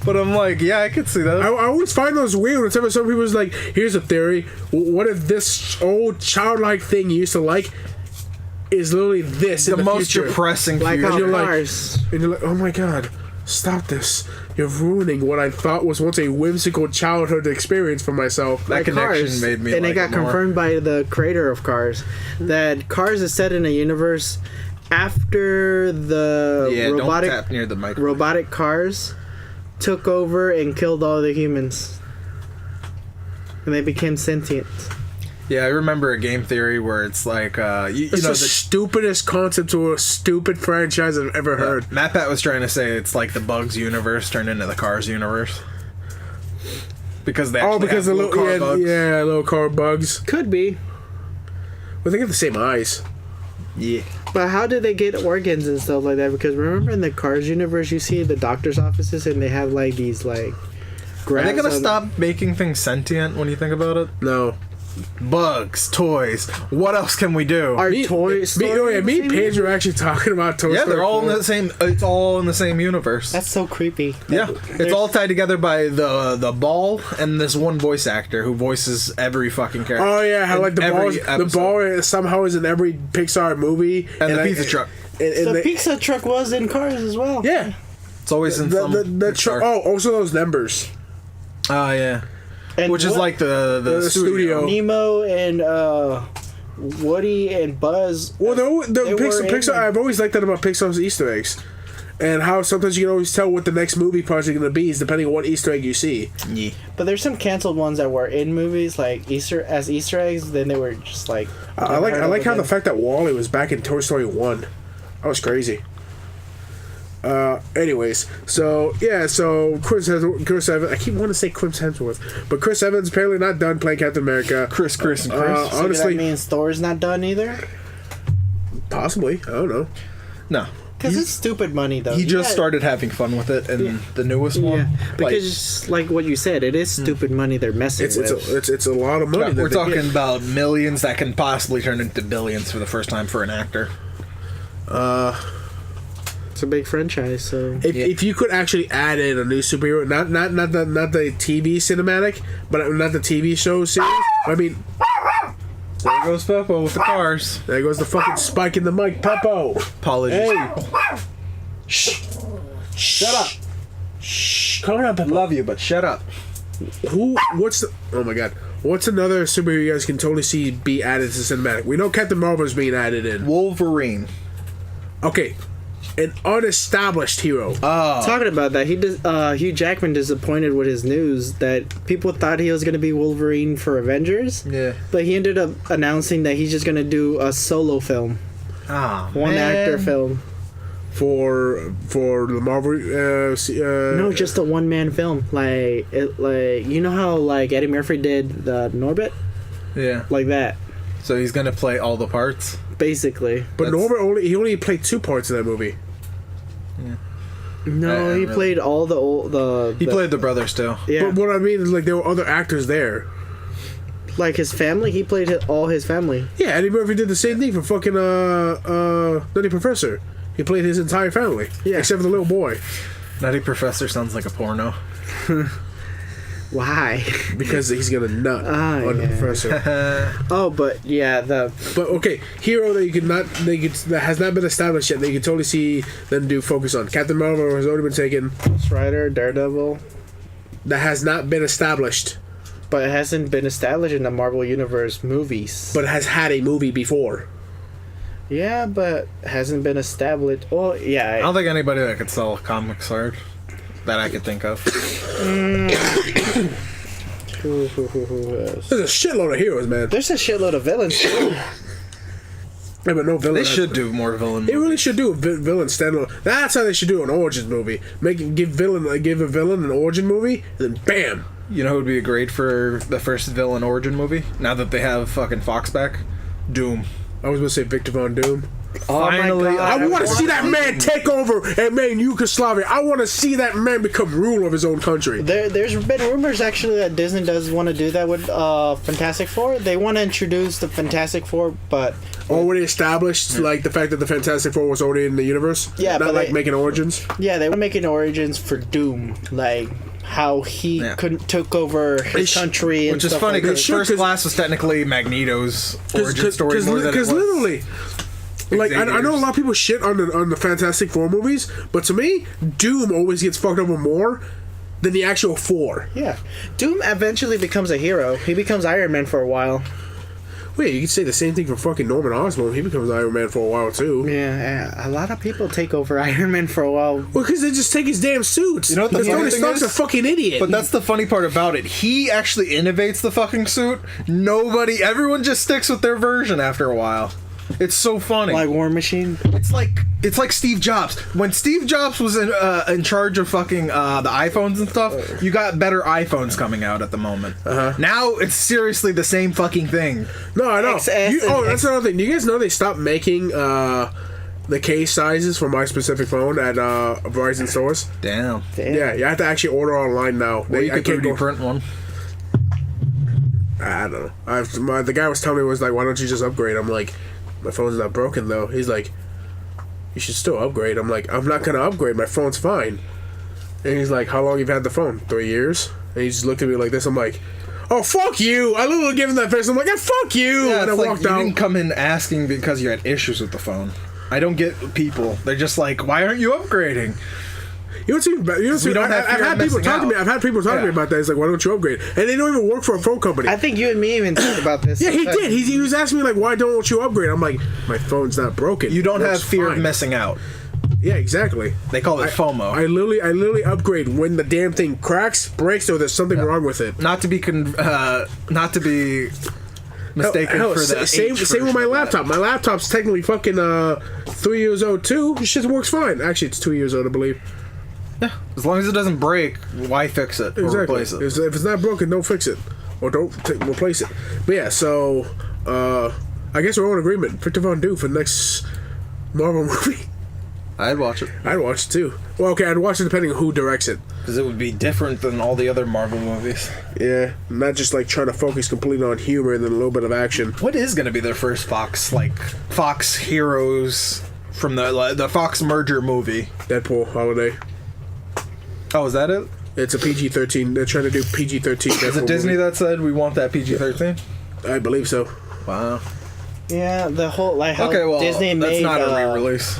but I'm like, yeah, I could see that. I always find those weird whenever some people's like, here's a theory. What if this old childlike thing you used to like is literally this in the the most future? depressing like future. how You're like- Mars. And you're like, oh my god, stop this. You're ruining what I thought was once a whimsical childhood experience for myself. That connection Cars. made me and like it got more. confirmed by the creator of Cars that Cars is set in a universe after the Yeah, don't robotic tap near the mic. robotic cars took over and killed all the humans, and they became sentient. Yeah, I remember a game theory where it's like, you It's know, the stupidest concept to a stupid franchise I've ever heard. MatPat was trying to say it's like the Bugs universe turned into the Cars universe. Because they actually Because have the little car bugs. little car bugs. Could be, Well, they got the same eyes. Yeah. but how did they get organs and stuff like that? Because remember in the Cars universe, you see the doctor's offices and they have like these like. Are they gonna grabs on- stop making things sentient when you think about it? No. Bugs, toys. What else can we do? Our Me, toy me, store? oh yeah, me and Paige were actually talking about Toy Yeah, Story they're all in 4. the same. It's all in the same universe. That's so creepy. Yeah, it's all tied together by the ball and this one voice actor who voices every fucking character. Oh yeah, how in like the every ball, episode. somehow is in every Pixar movie, And the I- pizza truck. and The they- pizza truck was in Cars as well. yeah, It's always in some. the Pixar. oh, also those numbers. Oh yeah, And which is what- like the The studio. studio. Nemo and Woody and Buzz. Well, the They were in Pixar. them. I've always liked that about Pixar's Easter eggs, and how sometimes you can always tell what the next movie project is going to be is depending on what Easter egg you see. Yeah. But there's some canceled ones that were in movies, like Easter eggs. Then they were just like. I like how the again. fact that Wally was back in Toy Story 1. That was crazy. Anyways, so yeah, so Chris Evans. I keep wanting to say Chris Hemsworth, but Chris Evans apparently not done playing Captain America. Chris, and Chris. So honestly, that means Thor's not done either. possibly. I don't know. No, Because it's stupid money, though. he just Yeah. started having fun with it in the newest one. Yeah, Like, because like what you said, it is stupid money they're messing It's with. it's a lot of money. we're that they talking get. about millions that can possibly turn into billions for the first time for an actor. It's a big franchise, so If you could actually add in a new superhero, not the TV cinematic, but not the TV show series. I mean, There goes Peppo with the cars. there goes the fucking spike in the mic, Peppo. Apologies. Hey, shut up. Shh, calm down, Peppo. Love you, but shut up. What's the? Oh my god. What's another superhero you guys can totally see be added to cinematic? We know Captain Marvel is being added in. Wolverine. Okay, an unestablished hero. talking about that, Hugh Jackman disappointed with his news that people thought he was going to be Wolverine for Avengers. Yeah. But he ended up announcing that he's just going to do a solo film, Ah, one actor film. For the Marvel. No, just a one man film. Like you know how like Eddie Murphy did the Norbit, Yeah. like that, So he's gonna play all the parts. basically. But That's- Norbert only played 2 parts in that movie. No, he really- played all the old He played the brothers too. Yeah, But what I mean is like there were other actors there. like his family. He played all his family. Yeah, Eddie Murphy did the same thing for fucking Nutty Professor. He played his entire family. Yeah. Except for the little boy. Nutty Professor sounds like a porno. Why? Because he's gonna nut on the yeah. professor. Oh, but yeah, the But okay, hero that you could not that has not been established yet that you can totally see them do focus on. Captain Marvel has already been taken. Strider, Daredevil, That has not been established. but it hasn't been established in the Marvel Universe movies. But has had a movie before. Yeah, but hasn't been established. Well, I yeah. don't think anybody that could sell comics art that I could think of. Who else? There's a shitload of heroes, man. There's a shitload of villains too. Yeah, but no villain. They should do more villain. They really should do a villain standalone. That's how they should do an origin movie. Give a villain an origin movie, and then bam. You know who would be great for the first villain origin movie? Now that they have fucking Fox back? Doom. I was gonna say Victor Von Doom. Finally, my God. I want to see that man take over and man Yugoslavia. I want to see that man become ruler of his own country. There's been rumors actually that Disney does want to do that with Fantastic Four. They want to introduce the Fantastic Four, but Already established, like the fact that the Fantastic Four was already in the universe. Yeah, not but like they- making origins. yeah, they were making origins for Doom, like how he Yeah. took over his country, and Which is stuff funny like that. because Sure, First 'cause- Class was technically Magneto's origin story more than it Because was. literally, like I know a Xavier's. lot of people shit on the Fantastic Four movies, but to me, Doom always gets fucked over more than the actual four. Yeah. Doom eventually becomes a hero. He becomes Iron Man for a while. Wait, you could say the same thing for fucking Norman Osborn. He becomes Iron Man for a while too. Yeah, a lot of people take over Iron Man for a while. Well, because they just take his damn suits. You know what the Because funny Tony thing Stark's is? a fucking idiot. But that's the funny part about it. He actually innovates the fucking suit. Everyone just sticks with their version after a while. It's so funny. Like War Machine. It's like Steve Jobs. When Steve Jobs was in charge of fucking the iPhones and stuff, you got better iPhones coming out at the moment. Now it's seriously the same fucking thing. No, I know. XS and That's another thing. Do you guys know they stopped making the case sizes for my specific phone at Verizon stores? Damn. Yeah, you have to actually order online now. Well, you I could can't 3D go. print one. I don't know. The guy was telling me, was like, why don't you just upgrade? I'm like, my phone's not broken though. He's like, you should still upgrade. I'm like, I'm not gonna upgrade. My phone's fine. And he's like, how long you've had the phone? 3 years? And he just looked at me like this. I'm like, oh, fuck you. I literally gave him that face. I'm like, fuck you. Yeah, and I it's like walked you out. didn't come in asking because you had issues with the phone. I don't get people. They're just like, why aren't you upgrading? You know what's even better? We don't have I've fear had of people missing talk to me. out. I've had people talk to me Yeah. about that. It's like, why don't you upgrade? And they don't even work for a phone company. I think you and me even talked about this. Yeah, he did. He was asking me like, why don't you upgrade? I'm like, my phone's not broken. You don't It have works fear of fine." missing out. Yeah, exactly. They call it FOMO. I literally upgrade when the damn thing cracks, breaks, or there's something wrong with it. not to be mistaken Hell, for the same H with my version of laptop. My laptop's technically fucking 3 years old too. This shit works fine. Actually, it's 2 years old, I believe. that. As long as it doesn't break, why fix it or Exactly. replace it? If it's not broken, don't fix it or don't replace it. But yeah, so I guess we're all in agreement. Victor Von Doom for the next Marvel movie. I'd watch it I'd watch it too. Well, okay, I'd watch it depending on who directs it. because it would be different than all the other Marvel movies. Yeah, not just like trying to focus completely on humor and then a little bit of action. What is going to be their first Fox Heroes from the Fox merger movie? Deadpool holiday. Oh, is that it? It's a PG-13. They're trying to do PG-13. Is it Disney that said we want that PG-13? I believe so. Wow. Yeah, the whole like how Okay, well, Disney that's made not a re-release.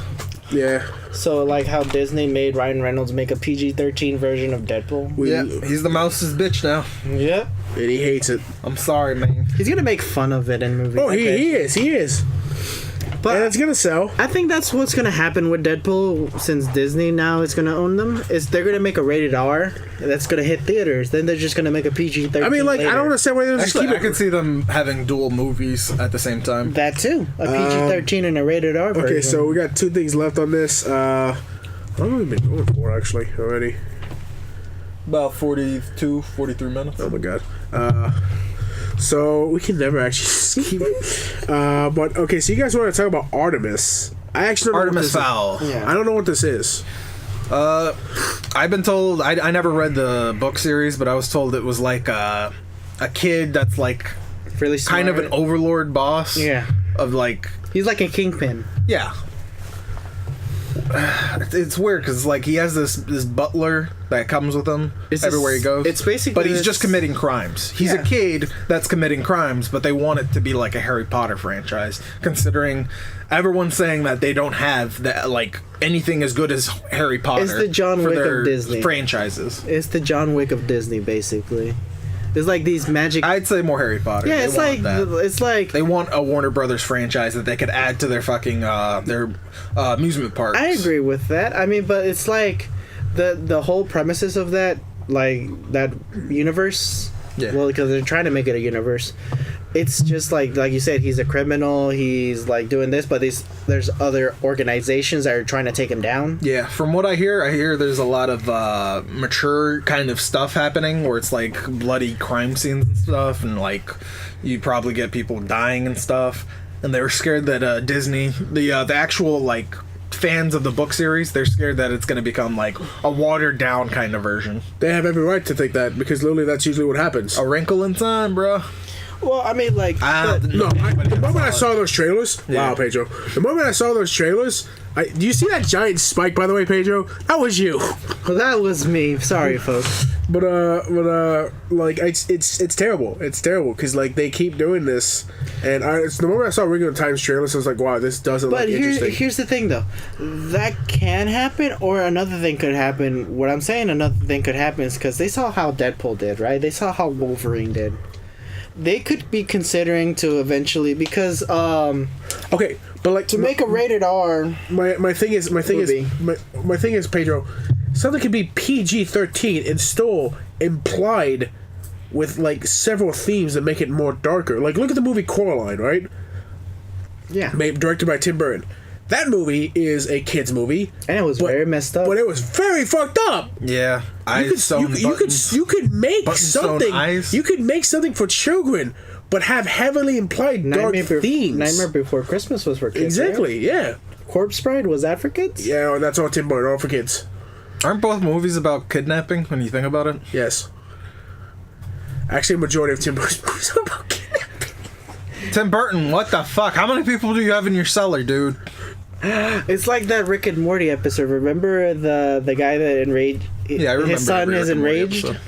Yeah. so like how Disney made Ryan Reynolds make a PG-13 version of Deadpool. We, Yeah, he's the mouse's bitch now. Yep. and he hates it. I'm sorry, man. He's gonna make fun of it in movies. Oh, he is. But And it's gonna sell. I think that's what's gonna happen with Deadpool since Disney now is gonna own them. Is they're gonna make a rated R that's gonna hit theaters. Then they're just gonna make a PG-13. I mean, like, later. I don't understand why they don't just Actually, keep I it. could see them having dual movies at the same time. that too. A PG-13 and a rated R version. Okay, so we got two things left on this. How long have we been going for, actually, already? About 42, 43 minutes. Oh, my God. So we can never actually keep it. But, okay, so you guys want to talk about Artemis. I actually don't know Artemis what Fowl. this is. Yeah. I don't know what this is. I've been told, I never read the book series, but I was told it was like a kid that's like really smart. kind of an overlord boss. Yeah. Of like, He's like a kingpin. yeah. It's weird because like he has this butler that comes with him It's everywhere this- he goes. it's basically but he's this- just committing crimes. He's a Yeah. kid that's committing crimes, but they want it to be like a Harry Potter franchise. Considering everyone's saying that they don't have that like anything as good as Harry Potter. It's the John for Wick of their Disney. franchises. It's the John Wick of Disney, basically. It's like these magic. I'd say more Harry Potter. yeah, They it's want like that. it's like. They want a Warner Brothers franchise that they could add to their fucking their amusement parks. I agree with that. I mean, but it's like the whole premises of that, like that universe. Yeah. Well, because they're trying to make it a universe. It's just like you said, he's a criminal. He's like doing this, but there's other organizations that are trying to take him down. Yeah, from what I hear there's a lot of mature kind of stuff happening where it's like bloody crime scenes and stuff, and like you probably get people dying and stuff. And they were scared that Disney, the actual like fans of the book series, they're scared that it's going to become like a watered down kind of version. They have every right to think that because literally that's usually what happens. A wrinkle in time, bro. Well, I mean, like, I don't No, know. the moment I saw those trailers, Yeah. wow, Pedro. The moment I saw those trailers, do you see that giant spike? By the way, Pedro, that was you. well, that was me. Sorry, folks. But like it's terrible. It's terrible because like they keep doing this, and it's the moment I saw Ring of Time's trailers, I was like, wow, this doesn't But look interesting. here's the thing, though. That can happen, or another thing could happen. What I'm saying, another thing could happen is because they saw how Deadpool did, right? They saw how Wolverine did. They could be considering to eventually, because Okay, but like to make a rated R. my thing is Movie. my thing is Pedro, something can be PG-13 and still implied with like several themes that make it more darker. Like look at the movie Coraline, right? Yeah, Directed by Tim Burton. That movie is a kids movie, and it was very messed up. but it was very fucked up. Yeah, You could make button sewn something. eyes. You could make something for children, but have heavily implied dark themes. Nightmare Before Christmas was for kids. Exactly. Yeah. Right? Corpse Bride, was that for kids? Yeah. That's all Tim Burton. All for kids. Aren't both movies about kidnapping when you think about it? Yes. Actually, a majority of Tim Burton's movies are about kidnapping. Tim Burton, what the fuck? How many people do you have in your cellar, dude? It's like that Rick and Morty episode. Remember the guy that enraged? Yeah, I remember. His son every is Rick and Morty enraged. episode.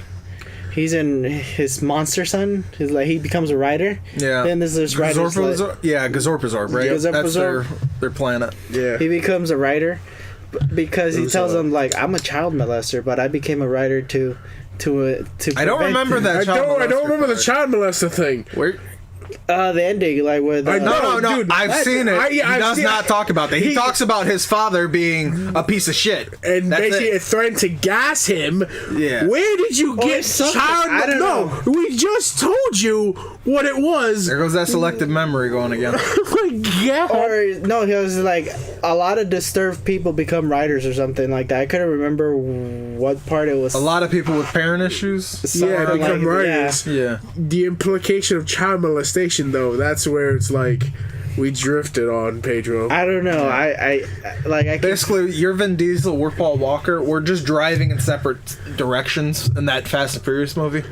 He's in his monster son. He's like he becomes a writer. Yeah. Then there's this writer. Gazorpazorp, right? Gazorpazorp. That's their planet. Yeah. He becomes a writer because he Who's tells that? him like I'm a child molester, but I became a writer to. I don't remember that. I don't molester remember the part. child molester thing. Where? The ending, like where the know. No, dude, I've seen it. He I've does seen- not talk about that. He he- talks about his father being a piece of shit. And That's basically, it. it threatened to gas him. Yeah. Where did you get it's something. child? I don't know. We just told you what it was. There goes that selective memory going again. Oh my God. or no, he was like a lot of disturbed people become writers or something like that. I couldn't remember what part it was. A lot of people with parent issues. Yeah, Something become like- writers. Yeah. The implication of child molestation, though, that's where it's like we drifted on, Pedro. I don't know. I can Basically, you're Vin Diesel, we're Paul Walker. We're just driving in separate directions in that Fast and Furious movie.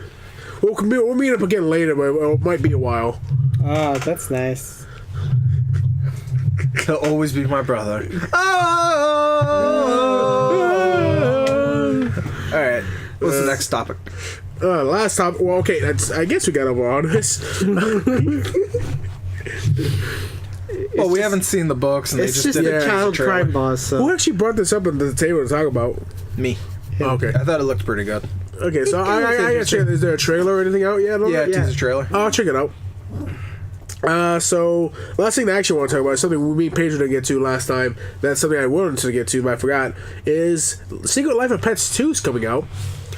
We'll meet up again later, but it might be a while. Oh, that's nice. He'll always be my brother. All right. What's the next topic? Last time, well, okay, I guess we got over on this. Well, we haven't seen the books, and they It's just just did a a child trailer. crime boss. So. Who actually brought this up on the table to talk about? Me. Okay, I thought it looked pretty good. okay, so I gotta check. Is there a trailer or anything out yet? on Yeah, that? teaser trailer. I'll check it out. So last thing I actually want to talk about, something me and Pedro didn't get to last time. That's something I wanted to get to, but I forgot. Is Secret Life of Pets 2 is coming out.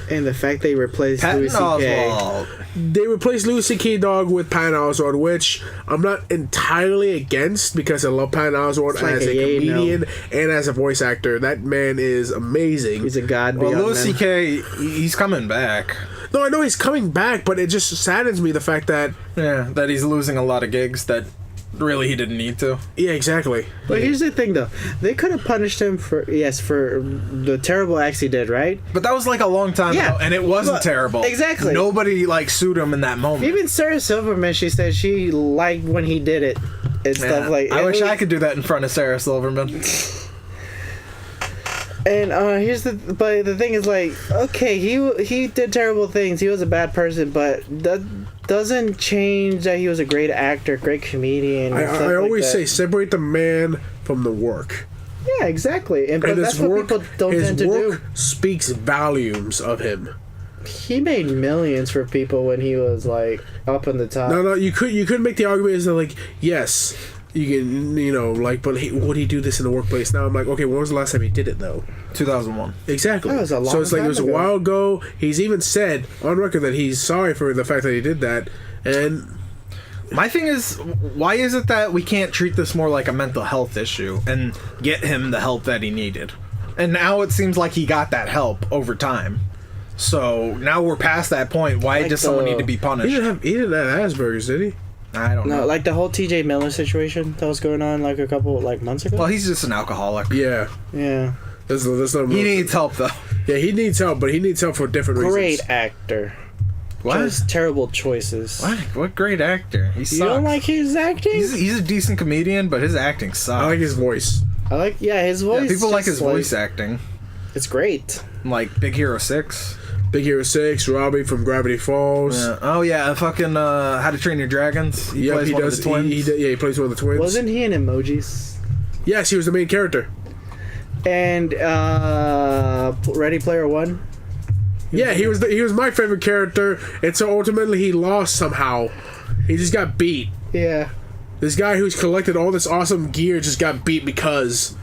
And the fact they replaced Louis Patton C.K. Oswalt. They replaced Louis C.K. Dog with Patton Oswalt, which I'm not entirely against because I love Patton Oswalt It's like as a a yay, no. comedian and as a voice actor. That man is amazing. He's a god. Well, beyond Louis men. C.K. he's coming back. No, I know he's coming back, but it just saddens me the fact that Yeah, that he's losing a lot of gigs that really he didn't need to. yeah, exactly. But here's the thing, though. They could have punished him for the terrible acts he did, right? But that was like a long time Yeah, ago, and it wasn't but- terrible. exactly. Nobody like sued him in that moment. Even Sarah Silverman, she said she liked when he did it and Yeah. stuff like. I it wish was- I could do that in front of Sarah Silverman. And but the thing is, like, okay, he did terrible things. He was a bad person, but that doesn't change that he was a great actor, great comedian. and stuff I like always that. say separate the man from the work. Yeah, exactly. And but And that's his what work, people don't his tend to work do. speaks volumes of him. He made millions for people when he was like up in the top. No, you could make the argument is that like yes, you can like, but would he do this in the workplace? Now I'm like, okay, when was the last time he did it though? 2001. Exactly. That was a so long it's like it time was a ago. while ago. He's even said on record that he's sorry for the fact that he did that, and My thing is, why is it that we can't treat this more like a mental health issue and get him the help that he needed? And now it seems like he got that help over time. So now we're past that point. Why Like does someone the- need to be he punished? didn't have Asperger's, did he? I don't know. No, like the whole T.J. Miller situation that was going on like a couple months ago. Well, he's just an alcoholic. Yeah. Yeah, There's no He needs help, though. Yeah, he needs help, but he needs help for different great reasons. actor. What? Just terrible choices. What great actor? He You sucks. don't like his acting? He's a decent comedian, but his acting sucks. I like his voice. his voice. Yeah, people like just, his voice acting. It's great. Like Big Hero 6. Big Hero 6, Robbie from Gravity Falls. Yeah. Oh yeah, fucking How to Train Your Dragons. He plays one of the twins. He plays one of the twins. Wasn't he in Emojis? Yes, he was the main character. And Ready Player One? Yeah, he was my favorite character, and so ultimately he lost somehow. He just got beat. Yeah. This guy who's collected all this awesome gear just got beat because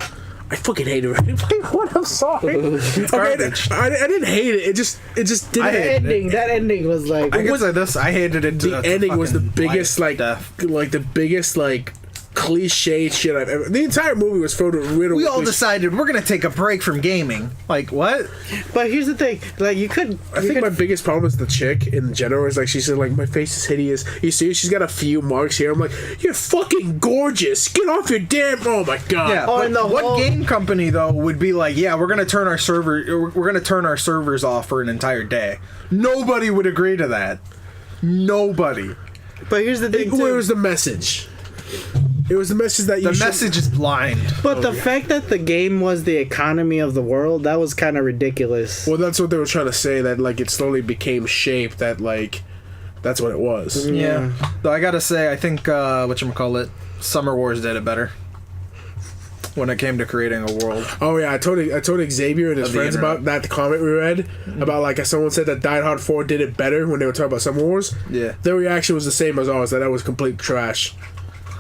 I fucking hated Ready Player One. I'm sorry. garbage. I didn't hate it. It just didn't. That ending was like. I can say this. I hated it. The ending was the biggest death. the biggest cliche shit I've ever. The entire movie was filled with riddle. We all decided we're gonna take a break from gaming. Like what? But here's the thing, like you could. I think my biggest problem is the chick in general. Is like she said, like my face is hideous. You see, she's got a few marks here. I'm like, you're fucking gorgeous. Get off your damn. Oh my god. Yeah. Oh, but and the what whole- game company though would be like, yeah, we're gonna turn our servers off for an entire day? Nobody would agree to that. Nobody. But here's the thing. Where Too. was the message? It was the message that you. The message is blind. But the fact that the game was the economy of the world, that was kind of ridiculous. Well, that's what they were trying to say. That like it slowly became shape. That like, that's what it was. Yeah. Though I gotta say, I think whatchamacallit, Summer Wars did it better. When it came to creating a world. Oh yeah, I told Xavier and his Of the friends internet. about that comment we read about like someone said that Die Hard 4 did it better when they were talking about Summer Wars. Yeah. Their reaction was the same as ours, that was complete trash.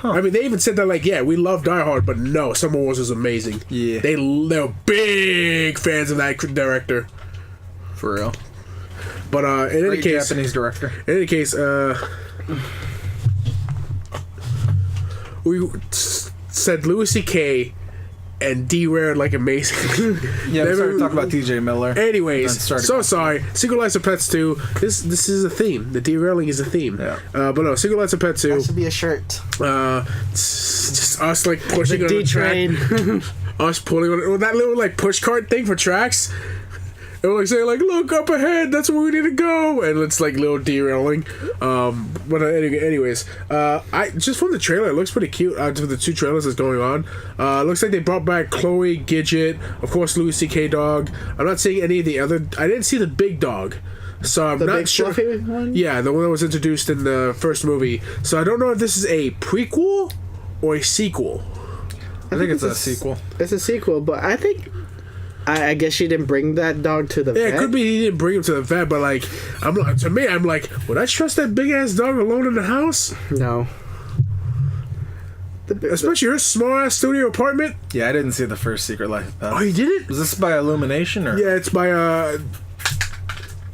I mean, they even said that like, yeah, we love Die Hard, but no, Summer Wars was amazing. Yeah. They're big fans of that director. For real. But in any Great case, Japanese director. in any case, we said Louis C.K. and derailed like amazing. Yeah, we started talking about TJ Miller. Anyways, Then started so going- sorry. Secret Lives of Pets 2. This is a theme. The derailing is a theme. Yeah. But no, Secret Lives of Pets 2. That should be a shirt. Just us like pushing on D the track. train. Us pulling on it. Well, that little like push cart thing for tracks. They were like saying like, look up ahead, that's where we need to go, and it's like little derailing. But anyways, I just from the trailer, it looks pretty cute. To the two trailers that's going on, looks like they brought back Chloe, Gidget, of course Louis C.K. dog. I'm not seeing any of the other. I didn't see the big dog, so I'm The not big sure. fluffy one? Yeah, the one that was introduced in the first movie. So I don't know if this is a prequel or a sequel. I think it's a sequel. It's a sequel, but I think. I guess she didn't bring that dog to the Yeah, vet. it could be he didn't bring him to the vet, but like, I'm like, would I trust that big ass dog alone in the house? No. Especially your small ass studio apartment. Yeah, I didn't see the first Secret Life of Pets. Oh, you did it? Was this by Illumination or? Yeah, it's by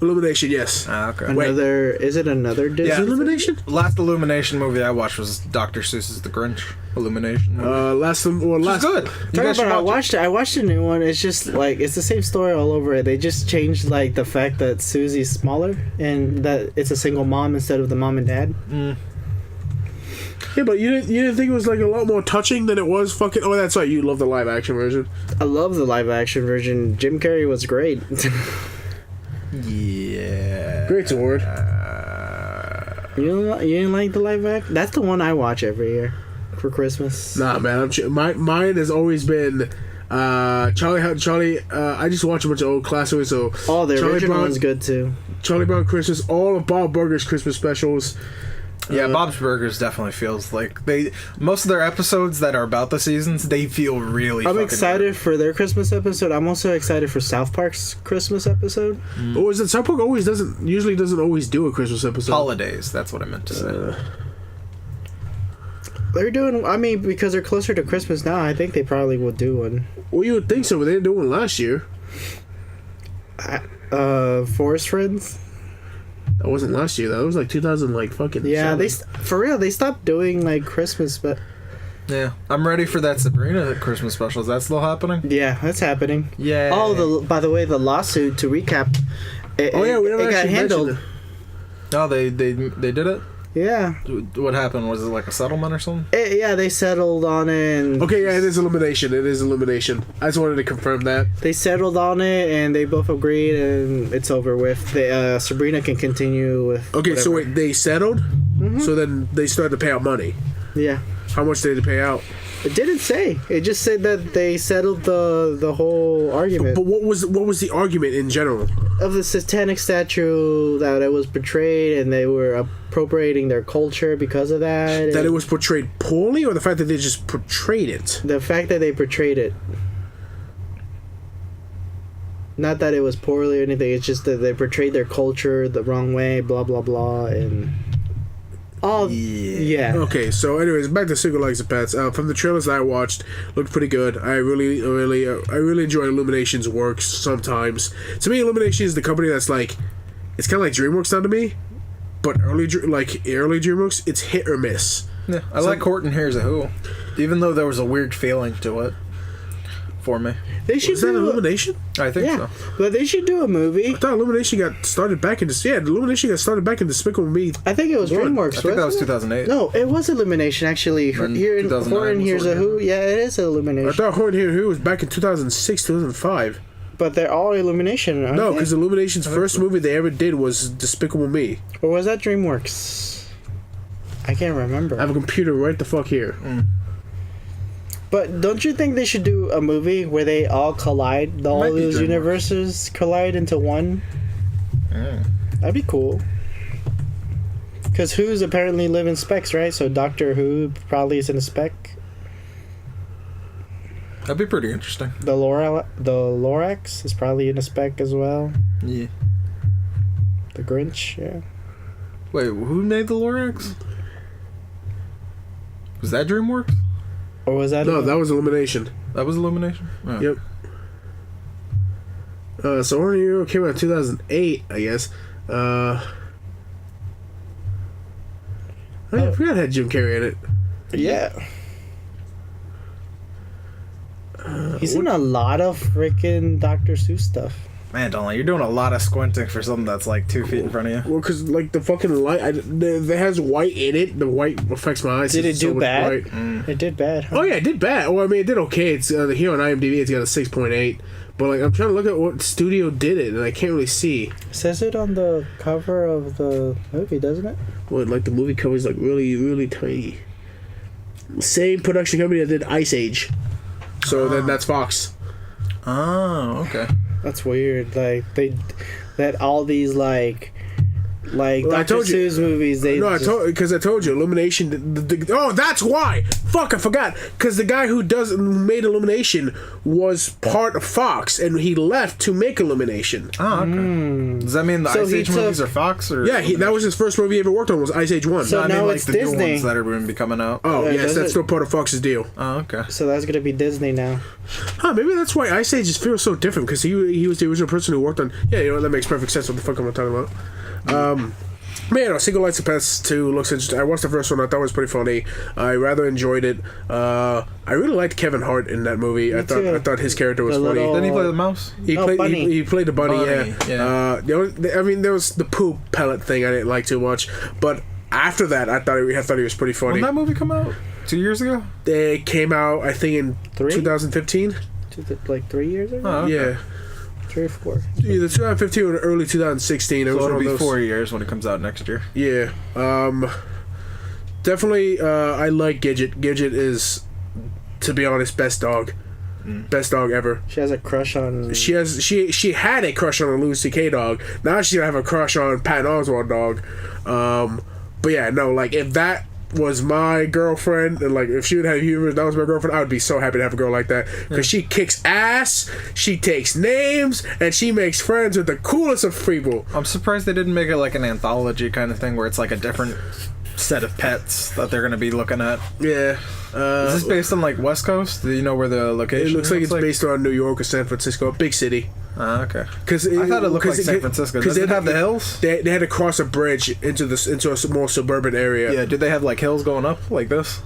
Illumination. Yes. Ah, okay. Another. Is it another Disney? Yeah. Illumination. Last Illumination movie I watched was Dr. Seuss's The Grinch. Illumination. Movie. Last Which is good. You Talking guys should about, watch it. I watched a new one. It's just like it's the same story all over it. They just changed like the fact that Susie's smaller and that it's a single mom instead of the mom and dad. Yeah, but you didn't think it was like a lot more touching than it was fucking. Oh, that's right. You love the live action version. I love the live action version. Jim Carrey was great. Yeah. Great award. You didn't like the live action? That's the one I watch every year for Christmas. Nah, man. Mine has always been Charlie. I just watch a bunch of old classics. So Oh, the Charlie original Brown- one's good too. Charlie Brown Christmas, all of Bob Burger's Christmas specials. Yeah, Bob's Burgers definitely feels like most of their episodes that are about the seasons, they feel really I'm fucking excited for their Christmas episode. I'm also excited for South Park's Christmas episode. Or is it South Park usually doesn't always do a Christmas episode? holidays. That's what I meant to say. They're doing. I mean, because they're closer to Christmas now, I think they probably will do one. Well, you would think so, but they didn't do one last year. Forest Friends. That wasn't last year. That was like 2000, like fucking. Yeah, 7. for real. They stopped doing like Christmas, but Yeah, I'm ready for that Sabrina Christmas special. Is that still happening? yeah, that's happening. Yeah. Oh, by the way, the lawsuit to recap. Oh yeah, we never it got actually handled. mentioned No, they did it. Yeah. What happened? Was it like a settlement or something? Yeah, they settled on it. And Okay, yeah, it is Illumination. It is Illumination. I just wanted to confirm that. They settled on it, and they both agreed, and it's over with. Sabrina can continue with. Okay, so whatever. wait, they settled? So then they started to pay out money. Yeah. How much did they pay out? It didn't say. It just said that they settled the whole argument But what was the argument in general? of the satanic statue, that it was portrayed, and they were appropriating their culture because of that. That and it was portrayed poorly, or the fact that they just portrayed it? the fact that they portrayed it. Not that it was poorly or anything. It's just that they portrayed their culture the wrong way. Blah blah blah, and all. Yeah. Okay, so anyways, back to Single Legs and Pets. From the trailers that I watched, looked pretty good. I really enjoy Illumination's work sometimes. To me, Illumination is the company that's like, it's kind of like DreamWorks now to me, but early DreamWorks, it's hit or miss. Yeah, I like Horton Hears a Who, even though there was a weird feeling to it for me. They should Is that do Illumination? I think Yeah, so. but they should do a movie. I thought Illumination got started back in this. Yeah, Illumination got started back in Despicable Me. I think it was What? DreamWorks. I think that was wasn't it? 2008. No, it was Illumination actually. Then Here in 2009 Horton was Here's a Who. Illumination. Yeah, it is I Illumination. thought Horton Here Who was back in 2006, 2005. But they're all Illumination, aren't No, they? because Illumination's first movie they ever did was Despicable Me. Or was that DreamWorks? I can't remember. I have a computer right the fuck here. But don't you think they should do a movie where they all collide, all Might be those DreamWorks. universes collide into one? That'd be cool. Because Who's apparently live in specs, right? So Doctor Who probably is in a spec. That'd be pretty interesting. The Lorax is probably in a spec as well. Yeah. The Grinch, yeah. Wait, who made the Lorax? Was that DreamWorks? Or was that? No, that was Illumination. That was Illumination? Oh. Yep. So Horton Hero came out in 2008, I guess. I forgot it had Jim Carrey in it. Yeah. He's in a lot of freaking Dr. Seuss stuff. Man, Donald, you're doing a lot of squinting for something that's like 2 feet in front of you. Well, because like the fucking light, there has white in it. The white affects my eyes. Did it It's so do much bad? bright. It did bad. Huh? Oh yeah, it did bad. Well, I mean, it did okay. It's here on IMDb. It's got a 6.8. But like, I'm trying to look at what studio did it, and I can't really see. It says it on the cover of the movie, doesn't it? Well, like the movie cover is like really, really tiny. Same production company that did Ice Age. So then that's Fox. Oh, okay. That's weird. Like that all these like Well, I Dr. told you- Seuss movies. They No, just, I told you, Illumination. Oh, that's why. Fuck, I forgot. Because the guy who made Illumination was part of Fox, and he left to make Illumination. Oh, okay. Does that mean the So Ice he Age took- movies are Fox? Or Yeah, that was his first movie he ever worked on. Was Ice Age 1. So I mean, now like it's the new Disney. ones that are going to be coming out. Oh Yeah, yes, does that's it- still part of Fox's deal. Oh, okay. so that's gonna be Disney now. Huh? Maybe that's why Ice Age just feels so different because he was the original person who worked on. Yeah, you know what, that makes perfect sense. What the fuck am I talking about? Man, no, Single Lights of Pets 2 looks interesting. I watched the first one. I thought it was pretty funny. I rather enjoyed it. I really liked Kevin Hart in that movie. I too. thought his character was The funny. little- Didn't he play the mouse? He No, played. Bunny. He played the bunny. Bunny, yeah. There was the poop pellet thing I didn't like too much, but after that, I thought he was pretty funny. When that movie come out? 2 years ago? They came out, I think, in 2015. Like 3 years ago, Oh, okay. Yeah, 3 or 4. either 2015 or early 2016. It So was it'll one be of those. 4 years when it comes out next year. Yeah. Definitely. I like Gidget. Gidget is, to be honest, best dog. Best dog ever. She has a crush on. She had a crush on a Louis C.K. dog. Now she's gonna have a crush on Patton Oswalt dog. But yeah, no, like if that was my girlfriend, and like if she would have humor, that was my girlfriend, I would be so happy to have a girl like that because she kicks ass, she takes names, and she makes friends with the coolest of people. I'm surprised they didn't make it like an anthology kind of thing where it's like a different set of pets that they're going to be looking at. Yeah. Is this based on like West Coast? Do you know where the location It looks like it's based on New York or San Francisco, big city. Ah, okay. Because I thought it looked like San Francisco. Does it have the hills? They had to cross a bridge into a more suburban area. Yeah, do they have like hills going up like this?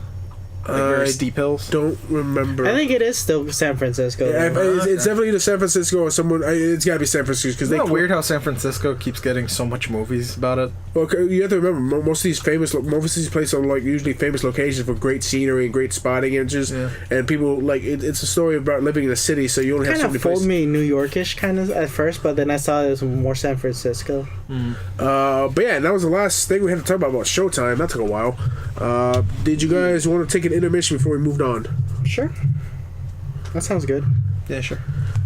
Like very steep hills. Don't remember. I think it is still San Francisco. Yeah, though. it's definitely either San Francisco or someone. It's got to be San Francisco because Isn't that weird how San Francisco keeps getting so much movies about it? Well, you have to remember most of these places are like usually famous locations for great scenery and great spotting images, and people like it's a story about living in a city, so you only have so Kind many of fooled places. me New Yorkish kind of at first, but then I saw it was more San Francisco. But yeah, that was the last thing we had to talk about Showtime. That took a while. Did you guys want to take an intermission before we moved on? Sure, that sounds good. Yeah, sure.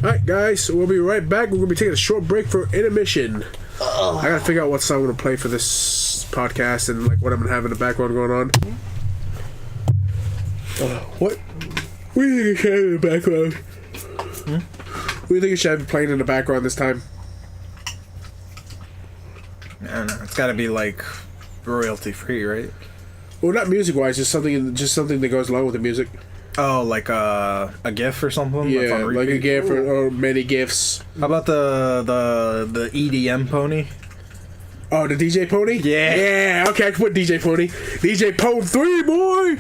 All right, guys, so we'll be right back. We're gonna be taking a short break for intermission. I gotta figure out what song I'm gonna play for this podcast and like what I'm gonna have in the background going on. What do you think I should have in the background? What do you think I should have playing in the background this time? I don't know. It's got to be like royalty free, right? Well, not music wise, just something that goes along with the music. Oh, like a GIF or something. Yeah, that's on like a repeat? GIF or many GIFs. How about the EDM pony? Oh, the DJ Pony? Yeah. Yeah, okay, I can put DJ Pony. DJ Pone 3, boy!